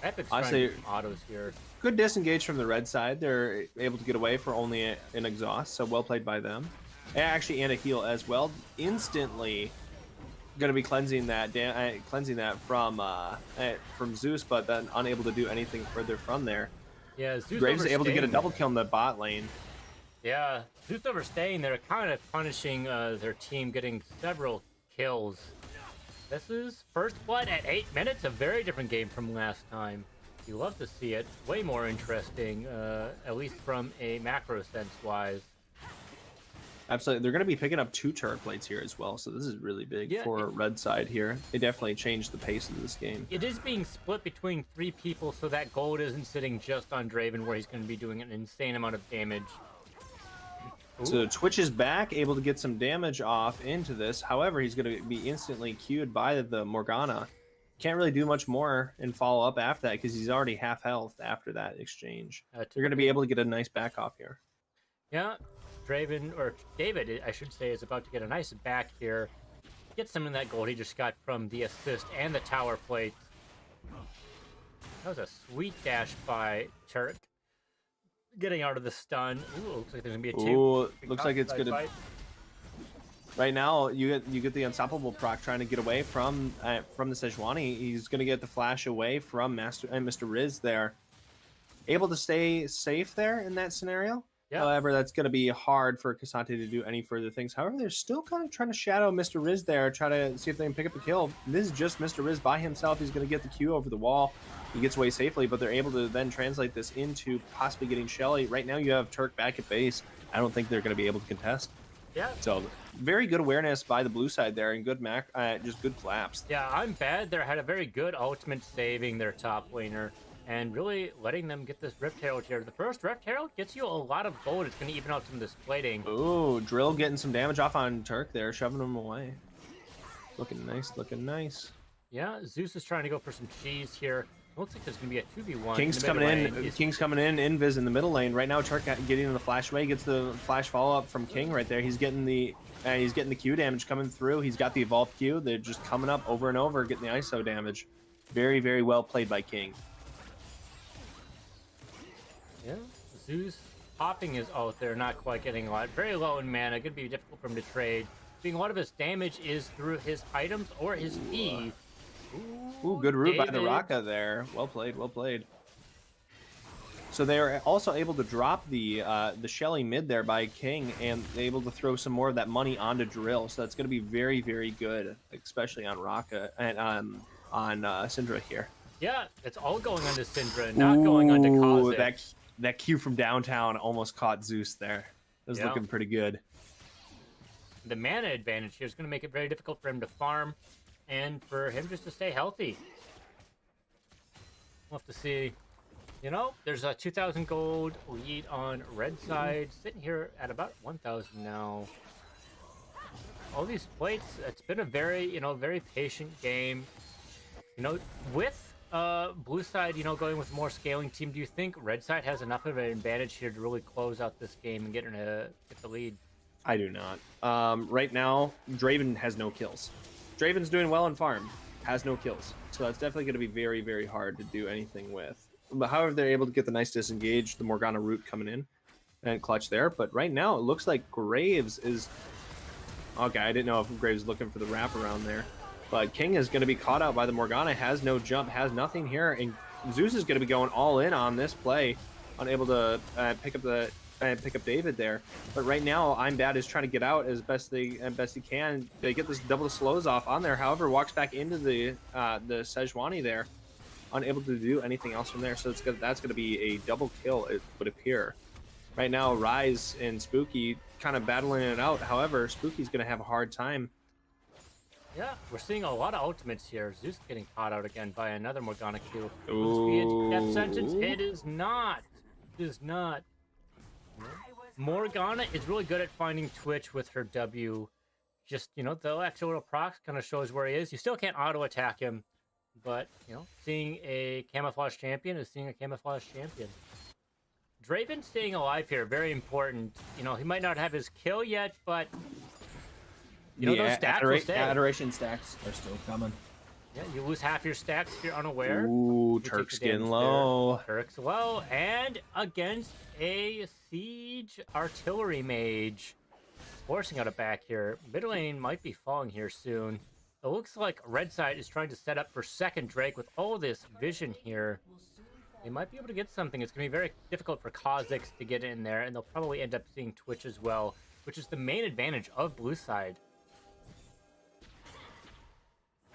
Epic's trying to do some autos here. Good disengage from the red side. They're able to get away for only an exhaust, so well played by them. And actually, and a heal as well. Instantly going to be cleansing that from Zeus, but then unable to do anything further from there. Yeah, Zeus Graves able to get a double kill in the bot lane. Yeah, Zeus overstaying. They're kind of punishing their team, getting several kills. This is first blood at 8 minutes. A very different game from last time. You love to see it. Way more interesting, at least from a macro sense wise. Absolutely. They're going to be picking up 2 turret plates here as well, so this is really big for red side here. They definitely changed the pace of this game. It is being split between 3 people, so that gold isn't sitting just on Draven, where he's going to be doing an insane amount of damage. So Ooh. Twitch is back, able to get some damage off into this. However, he's going to be instantly queued by the Morgana. Can't really do much more and follow up after that because he's already half health after that exchange. You're going to be able to get a nice back off here. Yeah, Draven, or David, I should say, is about to get a nice back here. Get some of that gold he just got from the assist and the tower plate. That was a sweet dash by Turk. Getting out of the stun. Ooh, looks like there's gonna be a two. Ooh, looks like it's gonna. Fight. Right now, you get the unstoppable proc trying to get away from the Sejuani. He's gonna get the flash away from Mr. Riz there. Able to stay safe there in that scenario. Yeah. However, that's going to be hard for Cassante to do any further things. However, they're still kind of trying to shadow Mr. Riz there, try to see if they can pick up a kill. This is just Mr. Riz by himself. He's going to get the Q over the wall. He gets away safely, but they're able to then translate this into possibly getting Shelly. Right now, you have Turk back at base. I don't think they're going to be able to contest. Yeah. So, very good awareness by the blue side there, and good just good collapse. Yeah, I'm bad. They had a very good ultimate saving their top laner, and really letting them get this Rift Herald here. The first Rift Herald gets you a lot of gold. It's going to even out some of this plating. Ooh, Drill getting some damage off on Turk there, shoving him away. Looking nice, looking nice. Yeah, Zeus is trying to go for some cheese here. Looks like there's going to be a 2v1. King's coming in. King's coming in. Invis in the middle lane right now. Turk getting the flash away. Gets the flash follow up from King right there. He's getting the Q damage coming through. He's got the evolved Q. They're just coming up over and over, getting the ISO damage. Very, very well played by King. Yeah, Zeus popping is out there, not quite getting a lot. Very low in mana. Going to be difficult for him to trade. Being a lot of his damage is through his items or his E. Ooh, good root by the Raka there. Well played, well played. So they are also able to drop the Shelly mid there by King, and able to throw some more of that money onto Drill. So that's going to be very, very good, especially on Raka and on Syndra here. Yeah, it's all going onto Syndra, not going onto Kha'Zix. That Q from downtown almost caught Zeus there. It was looking pretty good. The mana advantage here is going to make it very difficult for him to farm, and for him just to stay healthy. We'll have to see. You know, there's a 2,000 gold lead on red side, sitting here at about 1,000 now. All these plates, it's been a very, very patient game. With blue side, going with more scaling team, do you think red side has enough of an advantage here to really close out this game and get the lead? I do not. Right now, Draven has no kills. Draven's doing well on farm, has no kills. So that's definitely going to be very, very hard to do anything with. But however, they're able to get the nice disengage, the Morgana root coming in and clutch there. But right now, it looks like Graves is... Okay, I didn't know if Graves is looking for the wraparound there. But King is going to be caught out by the Morgana, has no jump, has nothing here. And Zeus is going to be going all in on this play, unable to pick up David there. But right now, I'm Bad is trying to get out as best he can. They get this double slows off on there. However, walks back into the Sejuani there, unable to do anything else from there. So that's going to be a double kill, it would appear. Right now, Rise and Spooky kind of battling it out. However, Spooky's going to have a hard time. Yeah, we're seeing a lot of ultimates here. Zeus getting caught out again by another Morgana Q. Ooh. Death sentence. It is not. It is not. Morgana is really good at finding Twitch with her W. Just, the extra little procs kind of shows where he is. You still can't auto-attack him. But, seeing a camouflage champion is seeing a camouflage champion. Draven staying alive here, very important. He might not have his kill yet, but... those stacks will stay. Adoration stacks are still coming. Yeah, you lose half your stacks if you're unaware. Ooh, Turk's getting low. Turk's low, and against a siege artillery mage. Forcing out a back here. Mid lane might be falling here soon. It looks like red side is trying to set up for second Drake with all this vision here. They might be able to get something. It's going to be very difficult for Kha'Zix to get in there, and they'll probably end up seeing Twitch as well, which is the main advantage of blue side.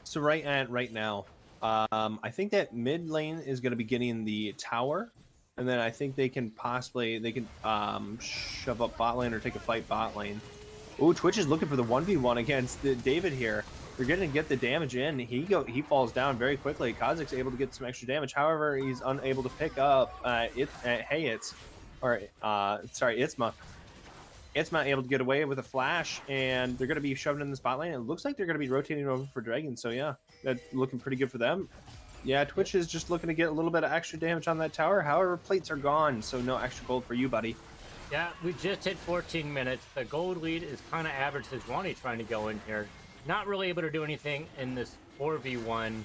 So right now, I think that mid lane is going to be getting the tower, and then I think they can shove up bot lane or take a fight bot lane. Ooh, Twitch is looking for the 1v1 against David here. They're going to get the damage in. He falls down very quickly. Kha'Zix able to get some extra damage. However, he's unable to pick up Itzma. It's not able to get away with a flash, and they're going to be shoved in the spot lane. It looks like they're going to be rotating over for Dragon, so yeah, that's looking pretty good for them. Yeah, Twitch is just looking to get a little bit of extra damage on that tower. However, plates are gone, so no extra gold for you, buddy. Yeah, we just hit 14 minutes. The gold lead is kind of average. Sejuani trying to go in here. Not really able to do anything in this 4v1.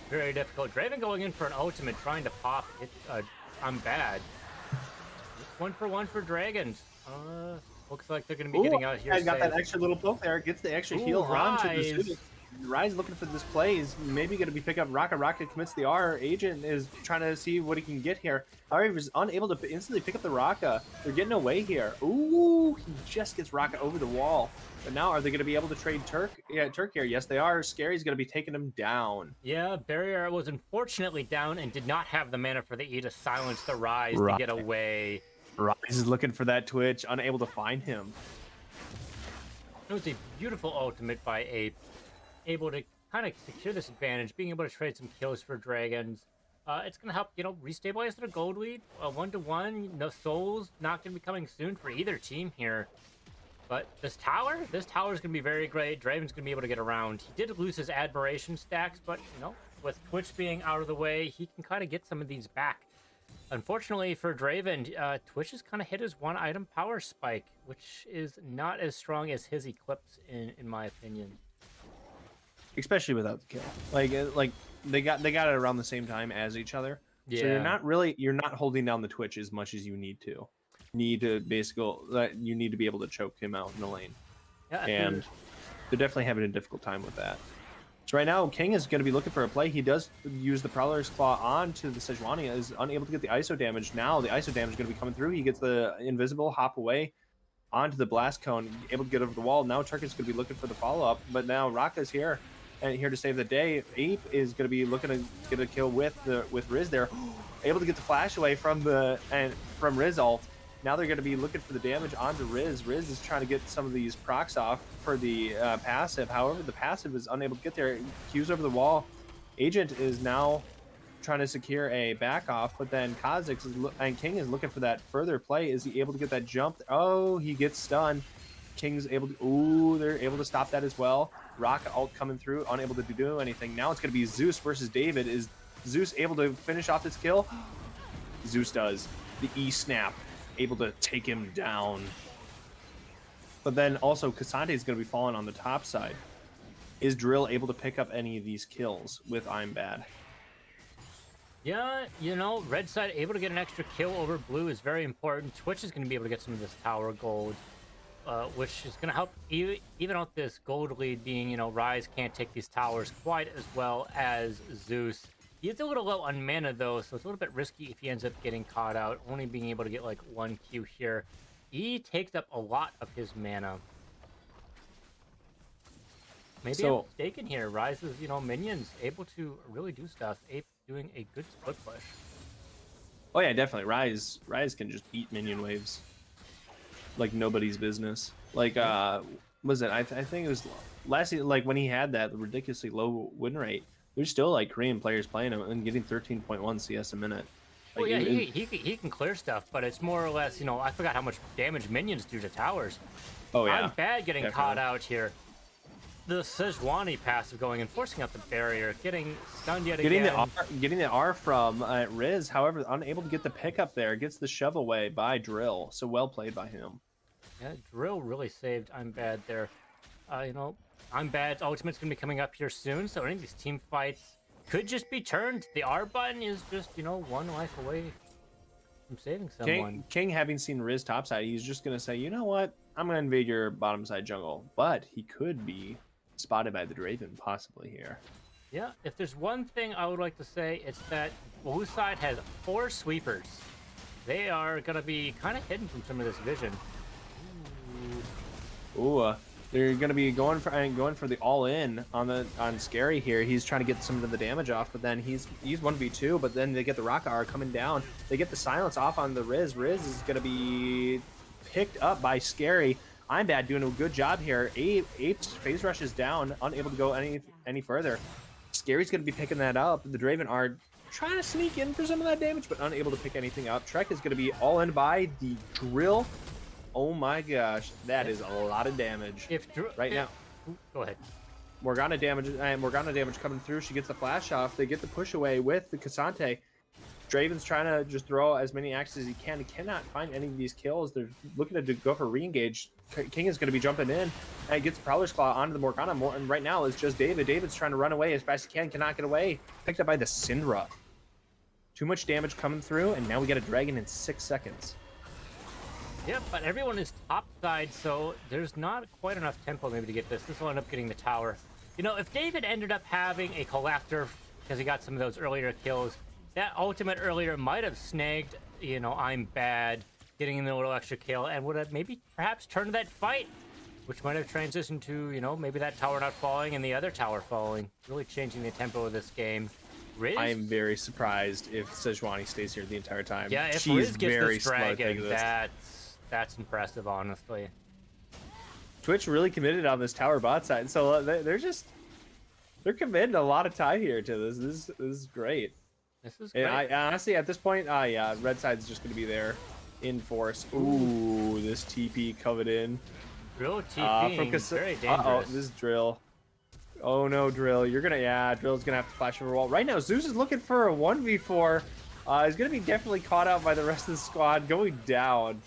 Very difficult. Draven going in for an ultimate, trying to pop it. I'm bad. 1-for-1 for Dragons. Looks like they're going to be getting out here. I got that extra little poke there. Gets the extra heal onto the Suda. Rise looking for this play is maybe going to be pick up Rocket. Rocket commits the R. Agent is trying to see what he can get here. However, he's unable to instantly pick up the Raka. They're getting away here. Ooh, he just gets Rocket over the wall. But now, are they going to be able to trade Turk? Yeah, Turk here. Yes, they are. Scary's going to be taking him down. Yeah, Barrier was unfortunately down and did not have the mana for the E to silence the Rise to get away. Rise is looking for that Twitch, unable to find him. It was a beautiful ultimate by Ape. Able to kind of secure this advantage, being able to trade some kills for Dragons. It's going to help, restabilize their gold lead. 1-to-1, no souls, not going to be coming soon for either team here. But this tower is going to be very great. Draven's going to be able to get around. He did lose his admiration stacks, but, with Twitch being out of the way, he can kind of get some of these back. Unfortunately for Draven, Twitch has kind of hit his one-item power spike, which is not as strong as his Eclipse, in my opinion. Especially without the kill. Like they got it around the same time as each other. Yeah. So you're not holding down the Twitch as much as you need to. You need to be able to choke him out in the lane. Yeah, and they're definitely having a difficult time with that. So right now, King is going to be looking for a play. He does use the Prowler's Claw onto the Sejuani, is unable to get the ISO damage. Now the ISO damage is going to be coming through. He gets the invisible, hop away onto the blast cone, able to get over the wall. Now Turk is going to be looking for the follow-up, but now Raka's here. And here to save the day. Ape is going to be looking to get a kill with Riz there, able to get the flash away from Riz ult. Now they're going to be looking for the damage onto Riz. Riz is trying to get some of these procs off for the passive. However, the passive is unable to get there. Q's over the wall. Agent is now trying to secure a back off, but then Kha'Zix and King is looking for that further play. Is he able to get that jump? Oh, he gets stunned. King's able to. Ooh, they're able to stop that as well. Rocket ult coming through, unable to do anything. Now it's going to be Zeus versus David. Is Zeus able to finish off this kill? Zeus does. The E-snap, able to take him down. But then also, Cassandre is going to be falling on the top side. Is Drill able to pick up any of these kills with I'm Bad? Yeah, red side able to get an extra kill over blue is very important. Twitch is going to be able to get some of this tower gold. Which is going to help even out this gold lead, being, Rise can't take these towers quite as well as Zeus. He is a little low on mana, though, so it's a little bit risky if he ends up getting caught out, only being able to get, 1 Q here. He takes up a lot of his mana. Maybe I'm mistaken here. Rise's, minions able to really do stuff. Ape doing a good split push. Oh, yeah, definitely. Rise can just eat minion waves like nobody's business. Was it? I think it was last year, when he had that ridiculously low win rate. There's still Korean players playing him and getting 13.1 CS a minute. Well, yeah, he can clear stuff, but it's more or less, I forgot how much damage minions do to towers. Oh yeah, I'm bad getting caught out here. The Sejuani passive going and forcing out the barrier, getting stunned yet again. Getting the R from Riz, however, unable to get the pickup there. Gets the shove away by Drill. So well played by him. Yeah, Drill really saved I'm Bad there. I'm Bad's ultimate's going to be coming up here soon, so any of these team fights could just be turned. The R button is just, one life away from saving someone. King having seen Riz topside, he's just going to say, you know what? I'm going to invade your bottom side jungle. But he could be spotted by the Draven possibly here. Yeah, if there's one thing I would like to say, it's that blue side has 4 sweepers. They are going to be kind of hidden from some of this vision. Ooh, they're going to be going for the all-in on Scary here. He's trying to get some of the damage off, but then he's 1v2, but then they get the Rocket R coming down. They get the silence off on the Riz. Riz is going to be picked up by Scary. I'm Bad doing a good job here. Ape's phase rush is down, unable to go any further. Scary's going to be picking that up. The Draven are trying to sneak in for some of that damage, but unable to pick anything up. Trek is going to be all in by the Drill. Oh my gosh, that is a lot of damage. Right now. Go ahead. Morgana damage coming through. She gets the flash off. They get the push away with the Cassante. Draven's trying to just throw as many axes as he can. He cannot find any of these kills. They're looking to go for re-engage. King is going to be jumping in and gets Prowler's Claw onto the Morgana. And right now it's just David. David's trying to run away as fast as he can. Cannot get away. Picked up by the Syndra. Too much damage coming through, and now we get a dragon in 6 seconds. Yeah, but everyone is topside, so there's not quite enough tempo maybe to get this. This will end up getting the tower. You know, if David ended up having a collector because he got some of those earlier kills, that ultimate earlier might have snagged, you know, I'm bad, getting in a little extra kill, and would have maybe perhaps turned that fight, which might have transitioned to, you know, maybe that tower not falling and the other tower falling, really changing the tempo of this game. Riz? I am very surprised if Sejuani stays here the entire time. Yeah, if She's Riz gets very this smart dragon, this. that's impressive, honestly. Twitch really committed on this tower bot side, so they're committing a lot of time here to this. This is great. This is great. And I honestly, at this point, yeah, red side's just going to be there in force. Ooh, this TP covered in. Drill TP, very dangerous. This is Drill. Oh no, Drill. You're going to, Drill's going to have to flash over wall. Right now, Zeus is looking for a 1v4. He's going to be definitely caught out by the rest of the squad going down.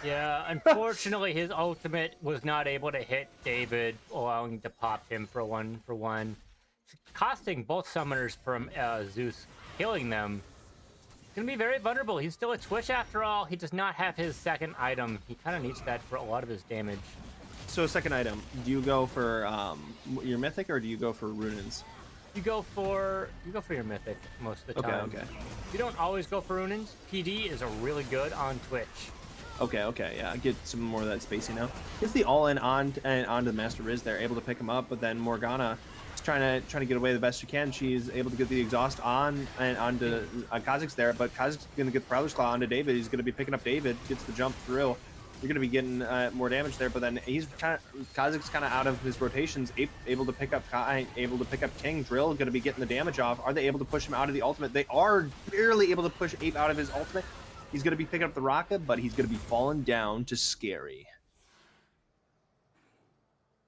Yeah, unfortunately, his ultimate was not able to hit David, allowing to pop him for one, costing both summoners from Zeus, killing them. He's gonna be very vulnerable. He's still a Twitch after all. He does not have his second item. He kind of needs that for a lot of his damage. So, second item, do you go for your mythic or do you go for runins? You go for your mythic most of the time. Okay. You don't always go for runins. PD is a really good on Twitch. Okay, yeah, get some more of that spacing now. Gets the all-in onto the Master Riz there, able to pick him up, but then Morgana is trying to get away the best she can. She's able to get the exhaust on and onto Kha'Zix there, but Kha'Zix gonna get the Prowler's Claw onto David. He's gonna be picking up David, gets the jump through. You're gonna be getting more damage there, but then Kha'Zix kind of out of his rotations, able to pick up King. Drill gonna be getting the damage off. Are they able to push him out of the ultimate? They are barely able to push Ape out of his ultimate. He's going to be picking up the rocket, but he's going to be falling down to Scary.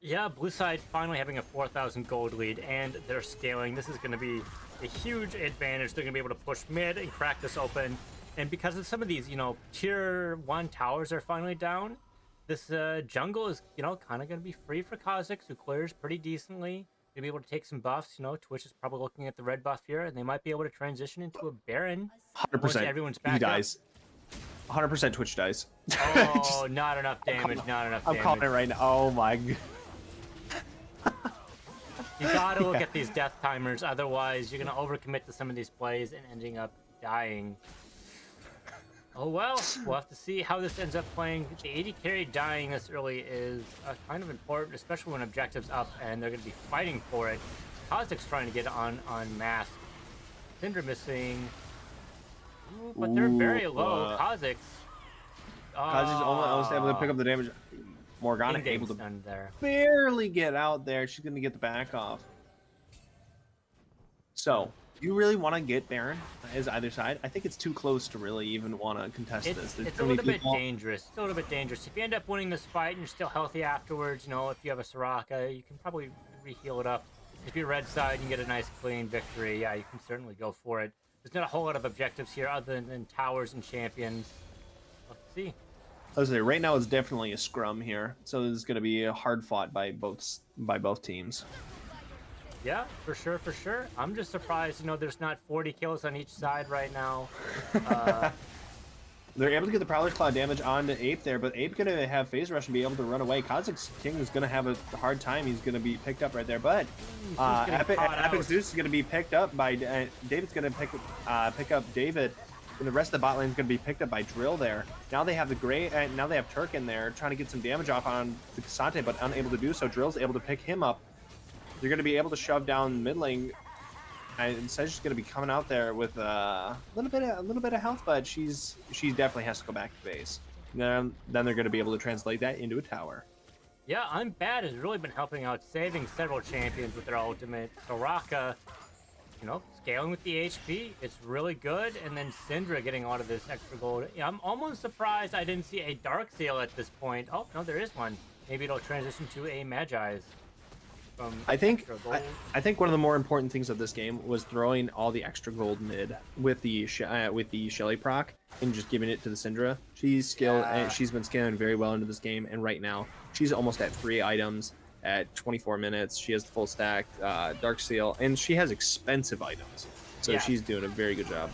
Yeah, blue side finally having a 4,000 gold lead, and they're scaling. This is going to be a huge advantage. They're going to be able to push mid and crack this open. And because of some of these, you know, tier 1 towers are finally down, this jungle is, you know, kind of going to be free for Kha'Zix, who clears pretty decently. They'll be able to take some buffs. You know, Twitch is probably looking at the red buff here, and they might be able to transition into a Baron. 100%. Everyone's back he dies. Up. 100% Twitch dies. Oh, not enough damage, I'm calling it right now. Oh my god. You gotta look at these death timers, otherwise you're gonna overcommit to some of these plays and ending up dying. Oh well, we'll have to see how this ends up playing. The AD carry dying this early is kind of important, especially when objective's up and they're gonna be fighting for it. Kha'Zix trying to get on mask. Syndra missing. Ooh, but they're very low. Kha'Zix. Kha'Zix almost able to pick up the damage. Morgana able to barely get out there. She's going to get the back off. So, you really want to get Baron as either side? I think it's too close to really even want to contest this. It's a little bit dangerous. It's a little bit dangerous. If you end up winning this fight and you're still healthy afterwards, you know, if you have a Soraka, you can probably re-heal it up. If you're red side and you get a nice clean victory, yeah, you can certainly go for it. There's not a whole lot of objectives here other than towers and champions. Let's see. I was say right now it's definitely a scrum here, so this is going to be a hard fought by both teams. Yeah, for sure. I'm just surprised, you know, there's not 40 kills on each side right now. They're able to get the Prowler's Claw damage onto Ape there, but Ape gonna have phase rush and be able to run away. Kha'Zix King is gonna have a hard time. He's gonna be picked up right there, but Epic Zeus is gonna be picked up by David's gonna pick up David, and the rest of the bot lane is gonna be picked up by Drill there. Now they have the now they have Turk in there trying to get some damage off on the Cassante, but unable to do so. Drill's able to pick him up. They're gonna be able to shove down mid lane. And Sedge's going to be coming out there with a little bit of health, but she definitely has to go back to base. Then they're going to be able to translate that into a tower. Yeah, I'm Bad has really been helping out, saving several champions with their ultimate. Soraka scaling with the HP. It's really good. And then Syndra getting all of this extra gold. Yeah, I'm almost surprised I didn't see a Dark Seal at this point. Oh, no, there is one. Maybe it'll transition to a Magi's. From I think extra gold. I think one of the more important things of this game was throwing all the extra gold mid with the Shelly proc and just giving it to the Syndra. She's been scaling very well into this game, and right now she's almost at 3 items at 24 minutes. She has the full stack Dark Seal, and she has expensive items, so she's doing a very good job.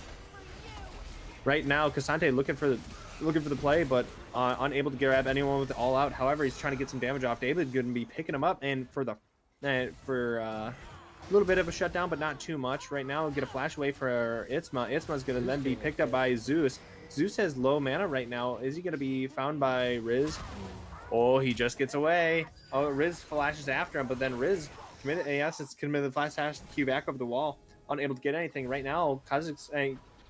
Right now, Cassante looking for the play, but unable to grab anyone with all out. However, he's trying to get some damage off. David going to be picking him up, and for a little bit of a shutdown, but not too much. Right now, get a flash away for Itzma. Itzma's going to then be picked up by Zeus. Zeus has low mana right now. Is he going to be found by Riz? Oh, he just gets away. Oh, Riz flashes after him, but then Riz committed the flash dash to Q back over the wall. Unable to get anything right now.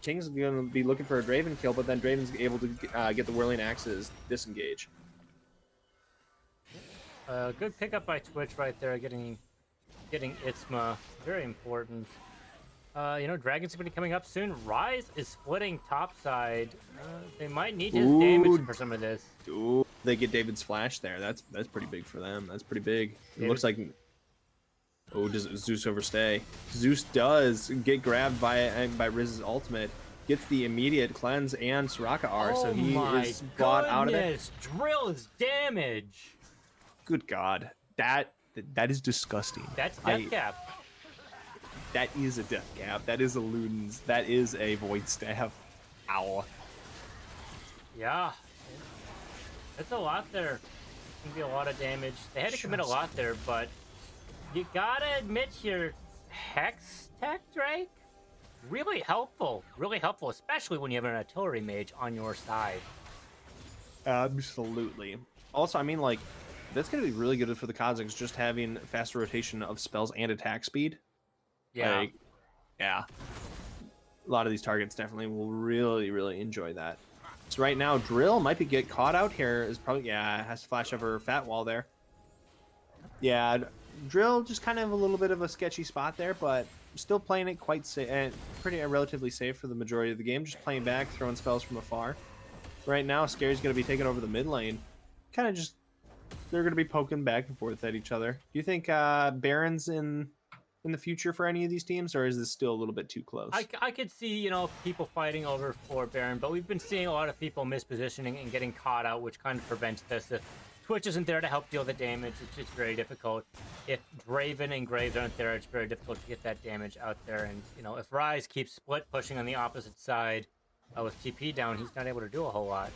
King's going to be looking for a Draven kill, but then Draven's able to get the Whirling Axes disengage. Good pickup by Twitch right there, getting Itzma. Very important. Dragon's going to be coming up soon. Rise is splitting topside. They might need his damage for some of this. Ooh, they get David's flash there. That's pretty big for them. That's pretty big. It looks like... Oh, does Zeus overstay? Zeus does get grabbed by Riz's ultimate. Gets the immediate cleanse and Soraka R, so he is brought out of it. Drill is damage. Good God, that is disgusting. That's death cap. That is a death cap. That is a Ludens. That is a Void Staff. Ow. Yeah, that's a lot there. It's gonna be a lot of damage. They had to commit a lot there, but you gotta admit here, Hex Tech Drake, really helpful, especially when you have an artillery mage on your side. Absolutely. Also, I mean, like, that's going to be really good for the Kazakhs, just having faster rotation of spells and attack speed. Yeah. A lot of these targets definitely will really, really enjoy that. So right now, Drill might get caught out here. Is probably, has to flash over Fat Wall there. Yeah, Drill just kind of a little bit of a sketchy spot there, but still playing it quite safe and relatively safe for the majority of the game. Just playing back, throwing spells from afar. Right now, Scary's going to be taking over the mid lane. Kind of just... They're going to be poking back and forth at each other. Do you think Baron's in the future for any of these teams, or is this still a little bit too close? I could see, people fighting over for Baron, but we've been seeing a lot of people mispositioning and getting caught out, which kind of prevents this. If Twitch isn't there to help deal the damage, it's just very difficult. If Draven and Graves aren't there, it's very difficult to get that damage out there. And, if Rise keeps split pushing on the opposite side with TP down, he's not able to do a whole lot.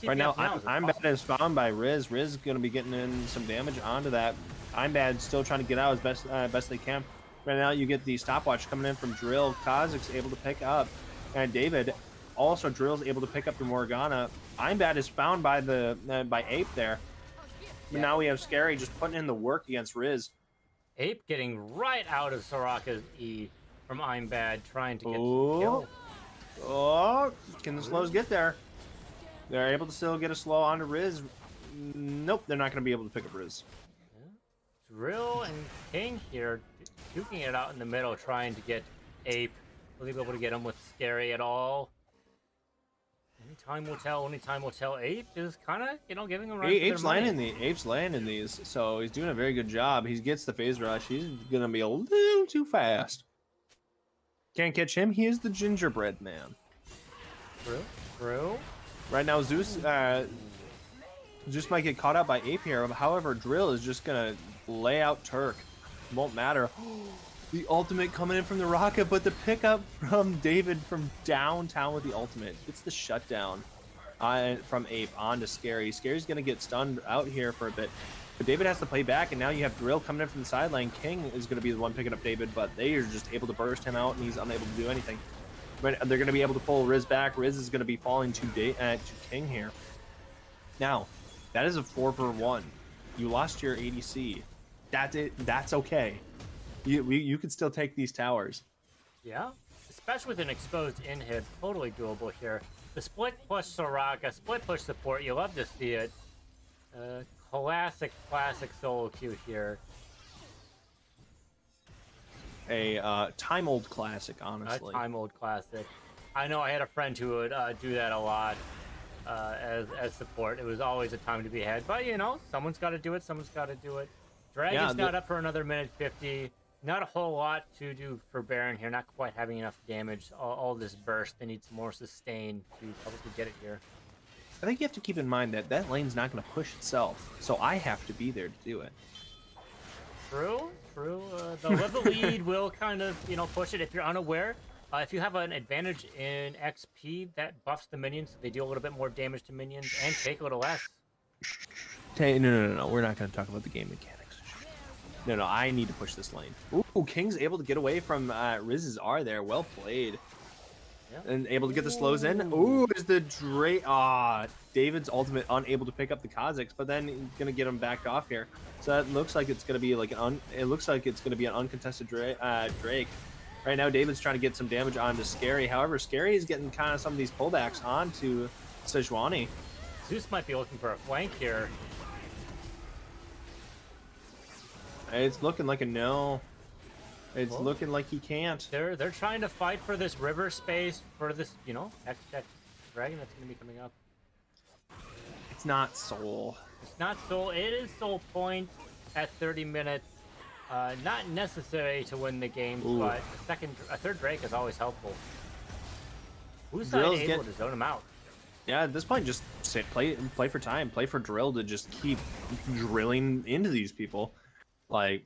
Right now, I'm bad is found by Riz. Riz is going to be getting in some damage onto that. I'm bad, still trying to get out as best they can. Right now, you get the stopwatch coming in from Drill. Kazakh's able to pick up, and David also Drill's able to pick up the Morgana. I'm bad is found by by Ape there. But now we have Scary just putting in the work against Riz. Ape getting right out of Soraka's E from I'm bad, trying to get the kill. Oh, can the slows get there? They're able to still get a slow onto Riz. Nope, they're not going to be able to pick up Riz. Drill and King here, duking it out in the middle, trying to get Ape. Will they be able to get him with Scary at all? Only time will tell. Only time will tell. Ape is kind of, giving them right. Ape's landing these, so he's doing a very good job. He gets the phase rush. He's going to be a little too fast. Can't catch him. He is the gingerbread man. True. Right now, Zeus might get caught out by Ape here. However, Drill is just going to lay out Turk. Won't matter. The ultimate coming in from the rocket, but the pickup from David from downtown with the ultimate. It's the shutdown from Ape onto Scary. Scary's going to get stunned out here for a bit. But David has to play back, and now you have Drill coming in from the sideline. King is going to be the one picking up David, but they are just able to burst him out, and he's unable to do anything. But they're going to be able to pull Riz back. Riz is going to be falling to King here. Now, that is a 4-for-1. You lost your ADC. That's it. That's okay. You can still take these towers. Yeah, especially with an exposed inhib. Totally doable here. The split push Soraka, split push support. You love to see it. Classic solo queue here. A time-old classic, A honestly. time-old classic. I know I had a friend who would do that a lot as support. It was always a time to be ahead. But, you know, someone's got to do it. Someone's got to do it. Dragon's not up for another minute 50. Not a whole lot to do for Baron here. Not quite having enough damage. All this burst. They need some more sustain to probably get it here. I think you have to keep in mind that that lane's not going to push itself, so I have to be there to do it. True. The level lead will kind of, you know, push it. If you're unaware, if you have an advantage in XP, that buffs the minions, so they do a little bit more damage to minions and take a little less. No. We're not going to talk about the game mechanics. No, I need to push this lane. Ooh, King's able to get away from Riz's R there. Well played. Yeah. And able to get the slows in. Ooh, is the Drake. David's ultimate unable to pick up the Kha'Zix, but then he's going to get him backed off here. So that looks like it's going to be like an uncontested Drake. Right now, David's trying to get some damage onto Scary. However, Scary is getting kind of some of these pullbacks onto Sejuani. Zeus might be looking for a flank here. It's looking like a no. It's looking like he can't. They're trying to fight for this river space, for this, you know, X dragon that's going to be coming up. It's not Soul. It's not Soul. It is Soul Point at 30 minutes. Not necessary to win the game, but a third Drake is always helpful. Who's not able to zone him out? Yeah, at this point, just play for time. Play for drill to just keep drilling into these people. Like,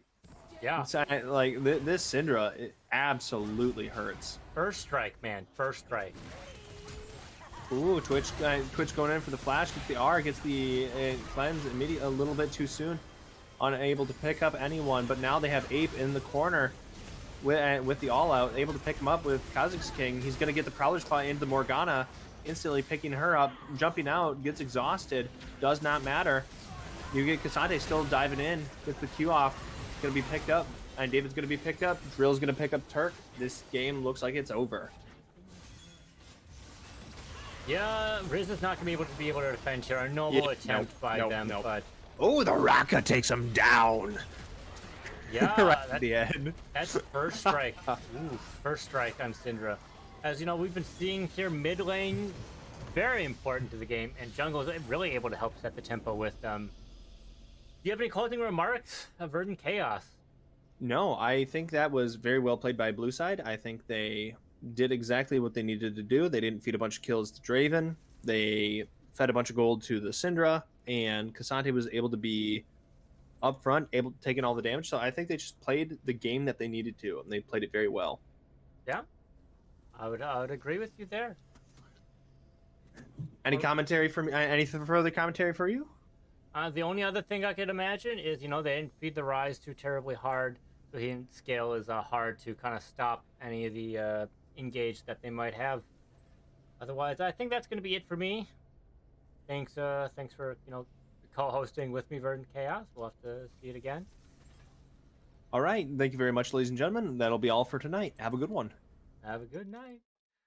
yeah, like this Syndra, it absolutely hurts. First strike, man. First strike. Ooh, Twitch going in for the flash, gets the R, gets the cleanse immediately a little bit too soon. Unable to pick up anyone, but now they have Ape in the corner with the all-out, able to pick him up with Kha'Zix King. He's going to get the Prowler spot into the Morgana, instantly picking her up, jumping out, gets exhausted, does not matter. You get Cassante still diving in, gets the Q off, going to be picked up, and David's going to be picked up. Drill's going to pick up Turk. This game looks like it's over. Yeah, Riz is not going to be able to defend here. A noble attempt by them, but... Oh, the Raka takes him down. Yeah, right at the end. That's first strike. Ooh, first strike on Syndra. As you know, we've been seeing here mid lane, very important to the game, and jungle is really able to help set the tempo with them. Do you have any closing remarks of Verdant Chaos? No, I think that was very well played by Blue Side. I think they did exactly what they needed to do. They didn't feed a bunch of kills to Draven. They fed a bunch of gold to the Syndra, and Cassante was able to be up front, able to take in all the damage. So I think they just played the game that they needed to, and they played it very well. Yeah, I would agree with you there. Any commentary from any further commentary for you? The only other thing I could imagine is, you know, they didn't feed the Rise too terribly hard, so he didn't scale is hard to kind of stop any of the engage that they might have. Otherwise, I think that's going to be it for me. Thanks for, you know, co-hosting with me, Verdant Chaos. We'll have to see it again. All right. Thank you very much, ladies and gentlemen. That'll be all for tonight. Have a good one. Have a good night.